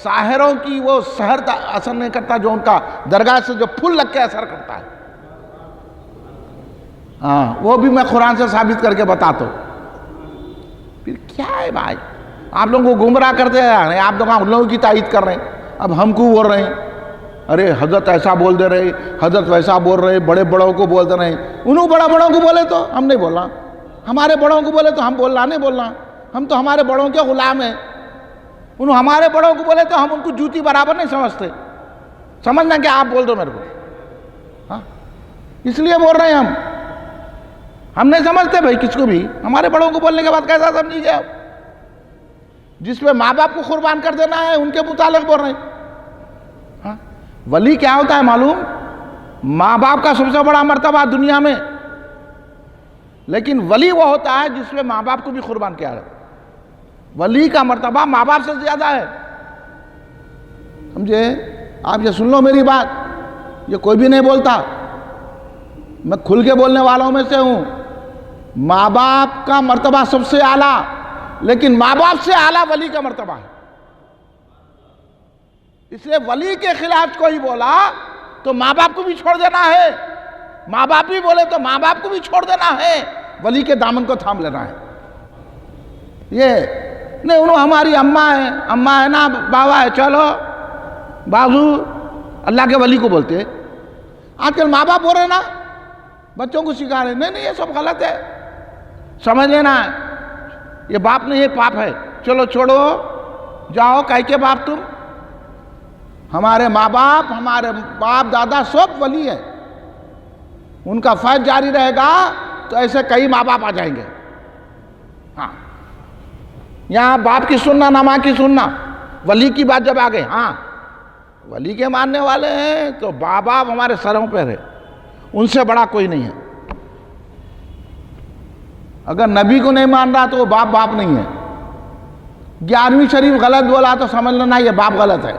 [SPEAKER 1] ساحروں کی وہ سحر اثر نہیں کرتا جو ان کا درگاہ سے جو پھول لگ کے اثر کرتا ہے. ہاں وہ بھی میں قرآن سے ثابت کر کے بتاتا ہوں. پھر کیا ہے بھائی، آپ لوگوں کو گمراہ کرتے ہیں. آپ لوگ ان لوگوں کی تائید کر رہے ہیں، اب ہم کو بول رہے ہیں ارے حضرت ایسا بول دے رہے، حضرت ویسا بول رہے، بڑے بڑوں کو بول دے رہے ہیں. انہوں بڑوں کو بولے تو ہم نہیں بولنا، ہمارے بڑوں کو بولے تو ہم بولنا نہیں بولنا. ہم تو ہمارے بڑوں کے غلام ہیں. انہوں ہمارے بڑوں کو بولے تو ہم ان کو جوتی برابر نہیں سمجھتے. سمجھنا کہ آپ بول دو میرے کو، ہاں اس لیے بول رہے ہیں. ہم نہیں سمجھتے بھائی کس کو بھی. ہمارے بڑوں کو بولنے کے بعد کیسا سمجھیے آپ. جس پہ ماں باپ کو قربان کر دینا ہے ان کے متعلق بول رہے ہیں. ہاں ولی کیا ہوتا ہے معلوم؟ ماں باپ کا سب سے بڑا مرتبہ دنیا میں، لیکن ولی وہ ہوتا ہے جس پہ ماں باپ کو بھی قربان کیا ہے. ولی کا مرتبہ ماں باپ سے زیادہ ہے. سمجھے آپ؟ یہ سن لو میری بات، یہ کوئی بھی نہیں بولتا، میں کھل کے بولنے والوں میں سے ہوں. ماں باپ کا مرتبہ سب سے اعلیٰ، لیکن ماں باپ سے اعلیٰ ولی کا مرتبہ ہے. اس لیے ولی کے خلاف کوئی بولا تو ماں باپ کو بھی چھوڑ دینا ہے، ماں باپ بھی بولے تو ماں باپ کو بھی چھوڑ دینا ہے، ولی کے دامن کو تھام لینا ہے. یہ نہیں انہوں ہماری اماں ہے نا، بابا ہے، چلو بازو اللہ کے ولی کو بولتے. آج کل ماں باپ بول رہے نا، بچوں کو سکھا رہے. نہیں یہ سب غلط ہے، سمجھ لینا. یہ باپ نہیں ہے، پاپ ہے. چلو چھوڑو، جاؤ کہہ کے باپ تم. ہمارے ماں باپ، ہمارے باپ دادا سب ولی ہیں. ان کا فیض جاری رہے گا تو ایسے کئی ماں باپ آ جائیں گے. ہاں یہاں باپ کی سننا نہ ماں کی سننا. ولی کی بات جب آ گئی، ہاں ولی کے ماننے والے ہیں تو باپ ہمارے سروں پہ ہے، ان سے بڑا کوئی نہیں ہے. اگر نبی کو نہیں مان رہا تو وہ باپ نہیں ہے. 11ویں شریف غلط بولا تو سمجھ لینا یہ باپ غلط ہے.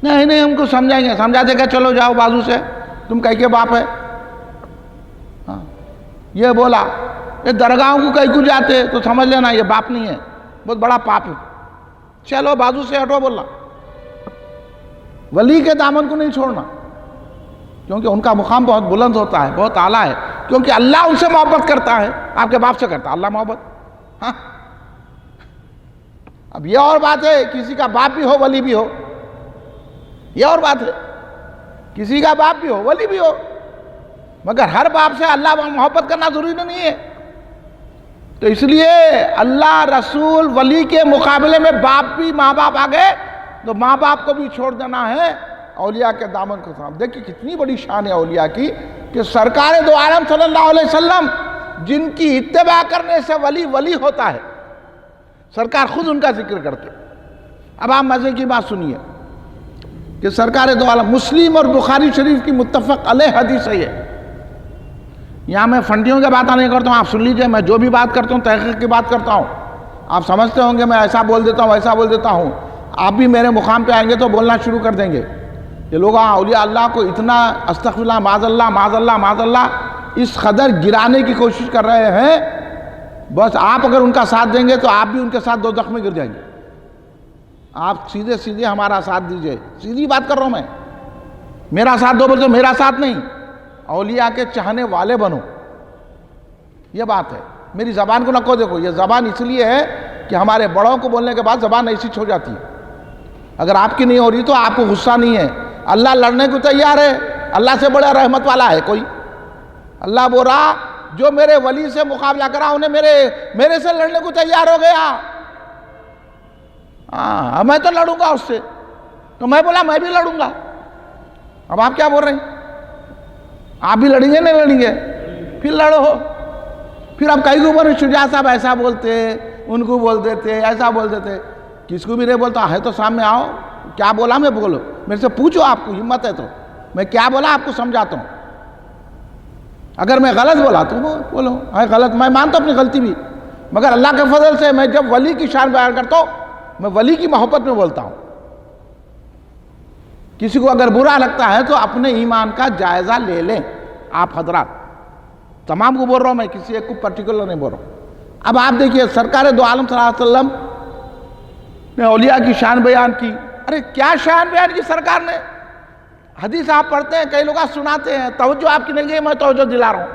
[SPEAKER 1] نہیں ہم کو سمجھائیں گے, سمجھاتے کہ چلو جاؤ بازو سے, تم کہیں کے باپ ہے. ہاں یہ بولا, یہ درگاہوں کو کہیں کو جاتے تو سمجھ لینا یہ باپ نہیں ہے, بہت بڑا پاپ ہے, چلو بازو سے ہٹو بولنا. ولی کے دامن کو نہیں چھوڑنا, کیونکہ ان کا مقام بہت بلند ہوتا ہے, بہت اعلیٰ ہے, کیونکہ اللہ ان سے محبت کرتا ہے, آپ کے باپ سے کرتا ہے اللہ محبت. ہاں اب یہ اور بات ہے کسی کا باپ بھی ہو ولی بھی ہو, یہ اور بات ہے, کسی کا باپ بھی ہو ولی بھی ہو, مگر ہر باپ سے اللہ محبت کرنا ضروری نہیں ہے. تو اس لیے اللہ رسول ولی کے مقابلے میں باپ بھی, ماں باپ آ گئے تو ماں باپ کو بھی چھوڑ دینا ہے اولیاء کے دامن کو سامنے. دیکھیں کتنی بڑی شان ہے اولیاء کی کہ سرکار دو عالم صلی اللہ علیہ وسلم جن کی اتباع کرنے سے ولی ہوتا ہے, سرکار خود ان کا ذکر کرتے. اب آپ مزے کی بات سنیے کہ سرکار دو عالم, مسلم اور بخاری شریف کی متفق علیہ حدیث ہے یہ. یہاں میں فنڈیوں کی باتیں نہیں کرتا ہوں, آپ سن لیجئے, میں جو بھی بات کرتا ہوں تحقیق کی بات کرتا ہوں. آپ سمجھتے ہوں گے میں ایسا بول دیتا ہوں ایسا بول دیتا ہوں, آپ بھی میرے مقام پہ آئیں گے تو بولنا شروع کر دیں گے. یہ لوگ اولیاء اللہ کو اتنا استغفراللہ معاذ اللہ معاذ اللہ معاذ اللہ اس قدر گرانے کی کوشش کر رہے ہیں, بس آپ اگر ان کا ساتھ دیں گے تو آپ بھی ان کے ساتھ دوزخ میں گر جائیں گے. آپ سیدھے ہمارا ساتھ دیجئے, سیدھی بات کر رہا ہوں میں. میرا ساتھ دو بولتے میرا ساتھ نہیں, اولیاء کے چاہنے والے بنو, یہ بات ہے. میری زبان کو نہ کو دیکھو, یہ زبان اس لیے ہے کہ ہمارے بڑوں کو بولنے کے بعد زبان ایسی چھو جاتی ہے. اگر آپ کی نہیں ہو رہی تو آپ کو غصہ نہیں ہے, اللہ لڑنے کو تیار ہے, اللہ سے بڑا رحمت والا ہے کوئی. اللہ بول رہا جو میرے ولی سے مقابلہ کرا انہیں میرے سے لڑنے کو تیار ہو گیا. ہاں میں تو لڑوں گا اس سے, تو میں بولا میں بھی لڑوں گا. اب آپ کیا بول رہے ہیں, آپ بھی لڑیں گے نہیں لڑیں گے, پھر لڑو. پھر اب کئی کو بولے شجاع صاحب ایسا بولتے, ان کو بول دیتے, ایسا بول دیتے. کس کو بھی نہیں بولتا ہے تو سامنے آؤ, کیا بولا میں بولو, میرے سے پوچھو, آپ کو ہمت ہے تو میں کیا بولا آپ کو سمجھاتا ہوں. اگر میں غلط بولا تو بولو ہے غلط, میں مانتا ہوں اپنی غلطی بھی, مگر اللہ کے فضل سے میں جب ولی کی شان بیان کرتا ہوں میں ولی کی محبت میں بولتا ہوں. کسی کو اگر برا لگتا ہے تو اپنے ایمان کا جائزہ لے لیں. آپ حضرات تمام کو بول رہا ہوں میں, کسی ایک کو پرٹیکولر نہیں بول رہا ہوں. اب آپ دیکھیے سرکار دو عالم صلی اللہ علیہ وسلم نے اولیاء کی شان بیان کی. ارے کیا شان بیان کی سرکار نے, حدیث آپ پڑھتے ہیں, کئی لوگ سناتے ہیں, توجہ آپ کی نہیں گئی, میں توجہ دلا رہا ہوں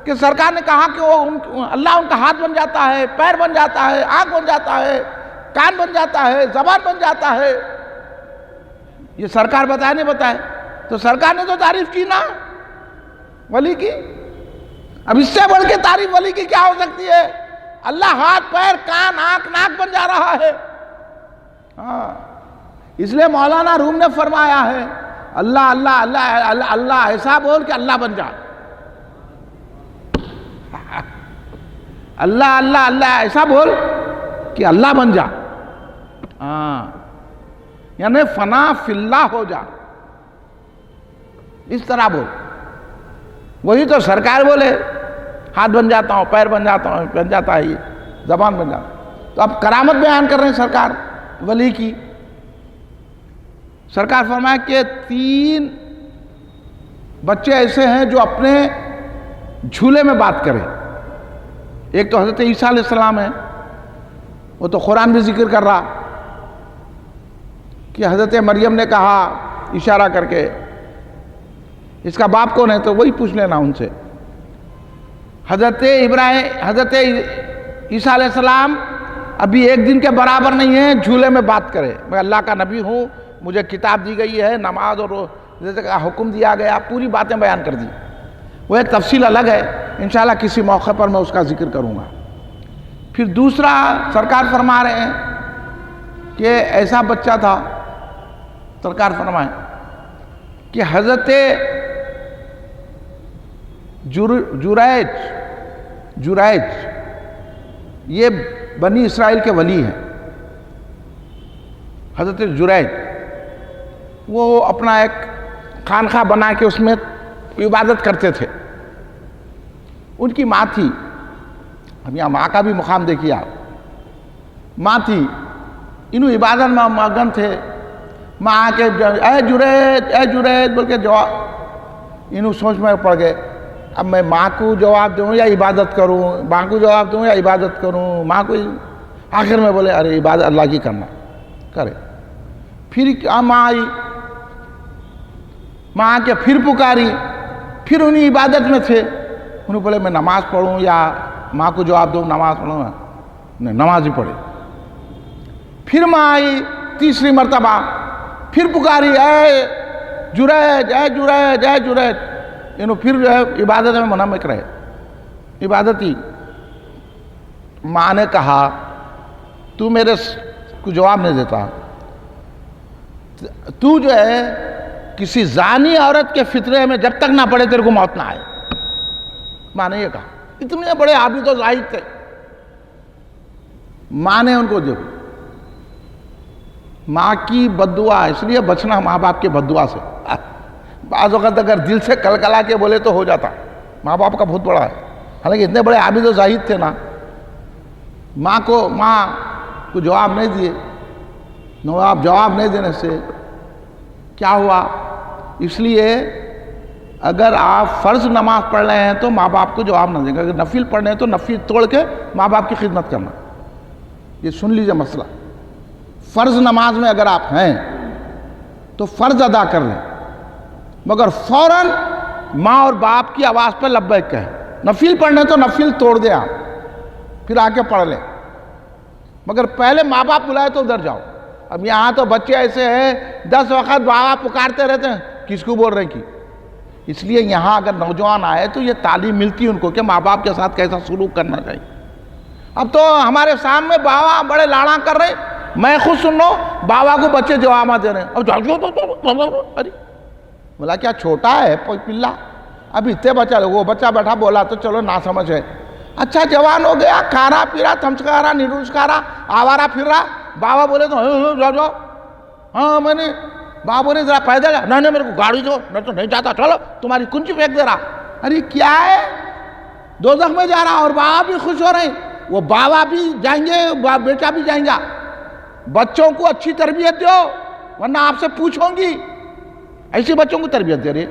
[SPEAKER 1] کہ سرکار نے کہا کہ وہ اللہ ان کا ہاتھ بن جاتا ہے, پیر بن جاتا ہے, آنکھ بن جاتا ہے, کان بن جاتا ہے, زبان بن جاتا ہے. یہ سرکار بتائے نہیں بتائے, تو سرکار نے تو تعریف کی نا ولی کی. اب اس سے بڑھ کے تعریف ولی کی کیا ہو سکتی ہے. اللہ ہاتھ پیر کان آنکھ ناک بن جا رہا ہے. ہاں اس لیے مولانا روم نے فرمایا ہے اللہ اللہ اللہ اللہ اللہ ایسا بول کہ اللہ بن جا. اللہ اللہ اللہ ایسا بول کہ اللہ بن جا. ہاں یعنی فنا فی اللہ ہو جا, اس طرح بول. وہی تو سرکار بولے ہاتھ بن جاتا ہوں, پیر بن جاتا ہوں, بن جاتا ہے, یہ زبان بن جاتا. تو اب کرامت بیان کر رہے ہیں سرکار ولی کی. سرکار فرمایا کہ 3 بچے ایسے ہیں جو اپنے جھولے میں بات کریں. ایک تو حضرت عیسیٰ علیہ السلام ہے, وہ تو قرآن بھی ذکر کر رہا کہ حضرت مریم نے کہا اشارہ کر کے اس کا باپ کون ہے, تو وہی پوچھ لینا ان سے. حضرت عیسیٰ علیہ السلام ابھی ایک دن کے برابر نہیں ہے جھولے میں بات کرے. میں اللہ کا نبی ہوں, مجھے کتاب دی گئی ہے, نماز اور روزے کا حکم دیا گیا, پوری باتیں بیان کر دی. وہ ایک تفصیل الگ ہے, انشاءاللہ کسی موقع پر میں اس کا ذکر کروں گا. پھر دوسرا سرکار فرما رہے ہیں کہ ایسا بچہ تھا, سرکار فرمائے کہ حضرت جریج یہ بنی اسرائیل کے ولی ہیں. حضرت جریج وہ اپنا ایک خانقاہ بنا کے اس میں عبادت کرتے تھے. ان کی ماں تھی, اب یہاں ماں کا بھی مقام دیکھیے آپ, ماں تھی، انہوں عبادت میں مگن تھے. ماں آ کے اے جرید بول کے جواب، انہوں سوچ میں پڑ گئے اب میں ماں کو جواب دوں یا عبادت کروں، ماں کو جواب دوں یا عبادت کروں. ماں کو آخر میں بولے ارے عبادت اللہ کی کرنا کرے. پھر ماں آئی، ماں آ کے پھر پکاری، پھر انہیں عبادت میں تھے. انہوں بولے میں نماز پڑھوں یا ماں کو جواب دوں نماز پڑھوں، نہیں نماز ہی پڑھے. پھر ماں آئی تیسری مرتبہ، پھر پکاری اے جرید اے جرید اے جرید. انہوں پھر جو ہے عبادت میں منہمک رہے، عبادت ہی. ماں نے کہا تو میرے کو جواب نہیں دیتا، تو جو ہے کسی زانی عورت کے فطرے میں جب تک نہ پڑے تیرے کو موت نہ آئے. ماں نے یہ کہا. اتنے بڑے عابد و زاہد تھے. ماں نے ان کو دیکھو، ماں کی بددعا، اس لیے بچنا ماں باپ کے بددعا سے. بعض وقت اگر دل سے کلکلا کے بولے تو ہو جاتا. ماں باپ کا بہت بڑا ہے. حالانکہ اتنے بڑے عابد و زاہد تھے نا، ماں کو جواب نہیں دیے. جواب نہیں دینے سے کیا ہوا؟ اس لیے اگر آپ فرض نماز پڑھ رہے ہیں تو ماں باپ کو جواب نہ دیں گے. اگر نفل پڑھ رہے ہیں تو نفل توڑ کے ماں باپ کی خدمت کرنا. یہ سن لیجئے مسئلہ. فرض نماز میں اگر آپ ہیں تو فرض ادا کر لیں، مگر فوراً ماں اور باپ کی آواز پر لبیک کہیں. نفل پڑھنے تو نفل توڑ دیں آپ، پھر آ کے پڑھ لیں، مگر پہلے ماں باپ بلائے تو ادھر جاؤ. اب یہاں تو بچے ایسے ہیں 10 وقت بابا پکارتے رہتے ہیں، کس کو بول رہے ہیں کی. اس لیے یہاں اگر نوجوان آئے تو یہ تعلیم ملتی ان کو کہ ماں باپ کے ساتھ کیسا سلوک کرنا چاہیے. اب تو ہمارے سامنے بابا بڑے لاڑا کر رہے، میں خود سن رہا ہوں بابا کو بچے جواب دے رہے ہیں. اب ارے بولا کیا چھوٹا ہے پلا، اب اتنے بچہ وہ بچہ بیٹھا بولا تو چلو نہ سمجھ ہے. اچھا جوان ہو گیا، کھا رہا پی رہا، تھمس کھا رہا، نیڈلس کھا رہا، آوارہ پھر رہا. بابا بولے تو جاؤ. ہاں میں نے بابا بولے ذرا پیدل جا. نہیں میرے کو گاڑی دو، میں تو نہیں جاتا، چلو تمہاری کنچی پھینک دے رہا. ارے کیا ہے، دوزخ میں جا رہا اور بابا بھی خوش ہو رہے ہیں. وہ بابا بھی جائیں گے، بیٹا بھی جائیں گا. بچوں کو اچھی تربیت دو ورنہ آپ سے پوچھوں گی. ایسے بچوں کو تربیت دے رہے.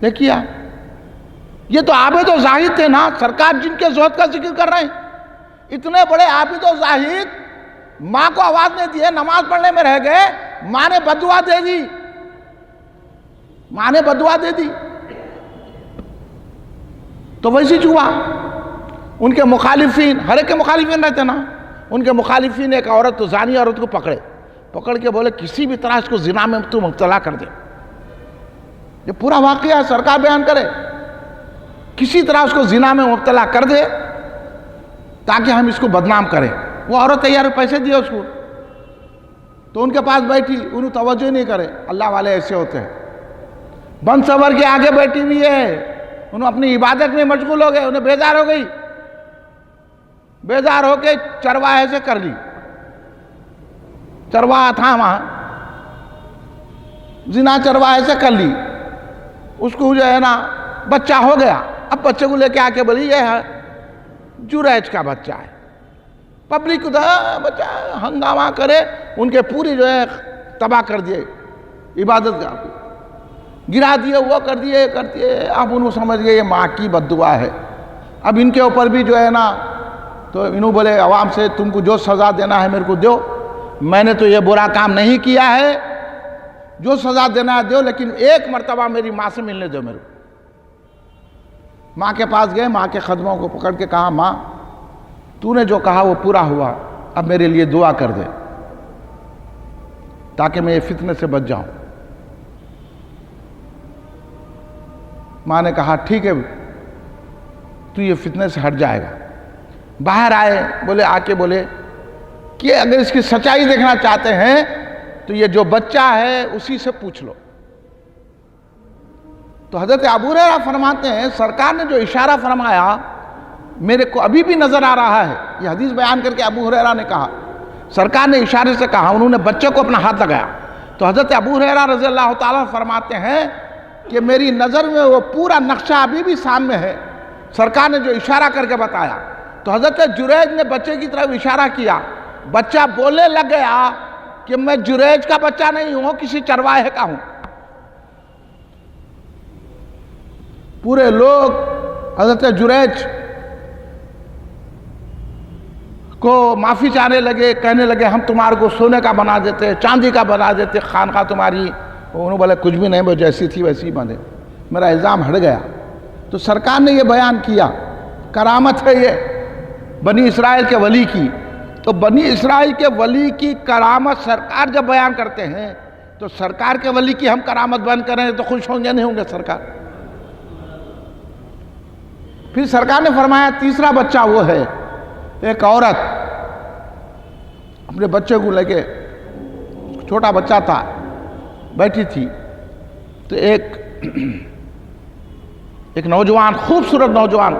[SPEAKER 1] دیکھیے یہ تو عابد و زاہد تھے نا، سرکار جن کے زہد کا ذکر کر رہے ہیں. اتنے بڑے عابد و زاہد ماں کو آواز نہیں دیے، نماز پڑھنے میں رہ گئے. ماں نے بددعا دے دی، ماں نے بددعا دے دی تو ویسی چوا. ان کے مخالفین، ہر ایک کے مخالفین رہتے نا، ان کے مخالفین ایک عورت تو زانی عورت کو پکڑ کے بولے کسی بھی طرح اس کو زنا میں تو مبتلا کر دے. یہ پورا واقعہ سرکار بیان کرے، کسی طرح اس کو زنا میں مبتلا کر دے تاکہ ہم اس کو بدنام کریں. وہ عورت تیار پیسے دیے اس کو، تو ان کے پاس بیٹھی، انہوں توجہ نہیں کرے. اللہ والے ایسے ہوتے ہیں، بند سور کے آگے بیٹھی ہوئی ہے، انہوں اپنی عبادت میں مشغول ہو گئے. انہیں بیزار ہو گئی، بیزار ہو کے چرواہے سے کر لی. چرواہا تھا وہاں، زنا چرواہے سے کر لی. اس کو جو ہے نا بچہ ہو گیا. اب بچے کو لے کے آ کے بولی یہ ہے جریج کا بچہ ہے. پبلک ادھر بچہ ہنگامہ کرے، ان کے پوری جو ہے تباہ کر دیے، عبادت گاہ گرا دیے، وہ کر دیے. اب انہوں سمجھ گئے یہ ماں کی بددعا ہے. اب ان کے اوپر بھی جو ہے نا، تو انہوں بولے عوام سے تم کو جو سزا دینا ہے میرے کو دو، میں نے تو یہ برا کام نہیں کیا ہے، جو سزا دینا ہے دو، لیکن ایک مرتبہ میری ماں سے ملنے دو میرے کو. ماں کے پاس گئے، ماں کے قدموں کو پکڑ کے کہا ماں تو نے جو کہا وہ پورا ہوا، اب میرے لیے دعا کر دے تاکہ میں یہ فتنے سے بچ جاؤں. ماں نے کہا ٹھیک ہے تو یہ فتنے سے ہٹ جائے گا. باہر آئے، بولے کہ اگر اس کی سچائی دیکھنا چاہتے ہیں تو یہ جو بچہ ہے اسی سے پوچھ لو. تو حضرت ابو ہریرہ فرماتے ہیں سرکار نے جو اشارہ فرمایا میرے کو ابھی بھی نظر آ رہا ہے. یہ حدیث بیان کر کے ابو ہریرہ نے کہا، سرکار نے اشارے سے کہا، انہوں نے بچے کو اپنا ہاتھ لگایا. تو حضرت ابو ہریرہ رضی اللہ تعالیٰ فرماتے ہیں کہ میری نظر میں وہ پورا نقشہ ابھی بھی سامنے ہے، سرکار نے جو اشارہ کر کے بتایا. تو حضرت جریج نے بچے کی طرف اشارہ کیا بچہ بولنے لگ گیا کہ میں جریج کا بچہ نہیں ہوں، کسی چرواہے کا ہوں۔ پورے لوگ حضرت جریج کو معافی چاہنے لگے، کہنے لگے ہم تمہارے کو سونے کا بنا دیتے، چاندی کا بنا دیتے، خانقاہ تمہاری۔ انہوں بولے کچھ بھی نہیں، وہ جیسی تھی ویسی بنے، میرا الزام ہٹ گیا۔ تو سرکار نے یہ بیان کیا، کرامت ہے یہ بنی اسرائیل کے ولی کی۔ تو بنی اسرائیل کے ولی کی کرامت سرکار جب بیان کرتے ہیں تو سرکار کے ولی کی ہم کرامت بیان کریں تو خوش ہوں گے نہیں ہوں گے سرکار؟ پھر سرکار نے فرمایا تیسرا بچہ وہ ہے، ایک عورت اپنے بچے کو لے کے، چھوٹا بچہ تھا، بیٹھی تھی، تو ایک نوجوان، خوبصورت نوجوان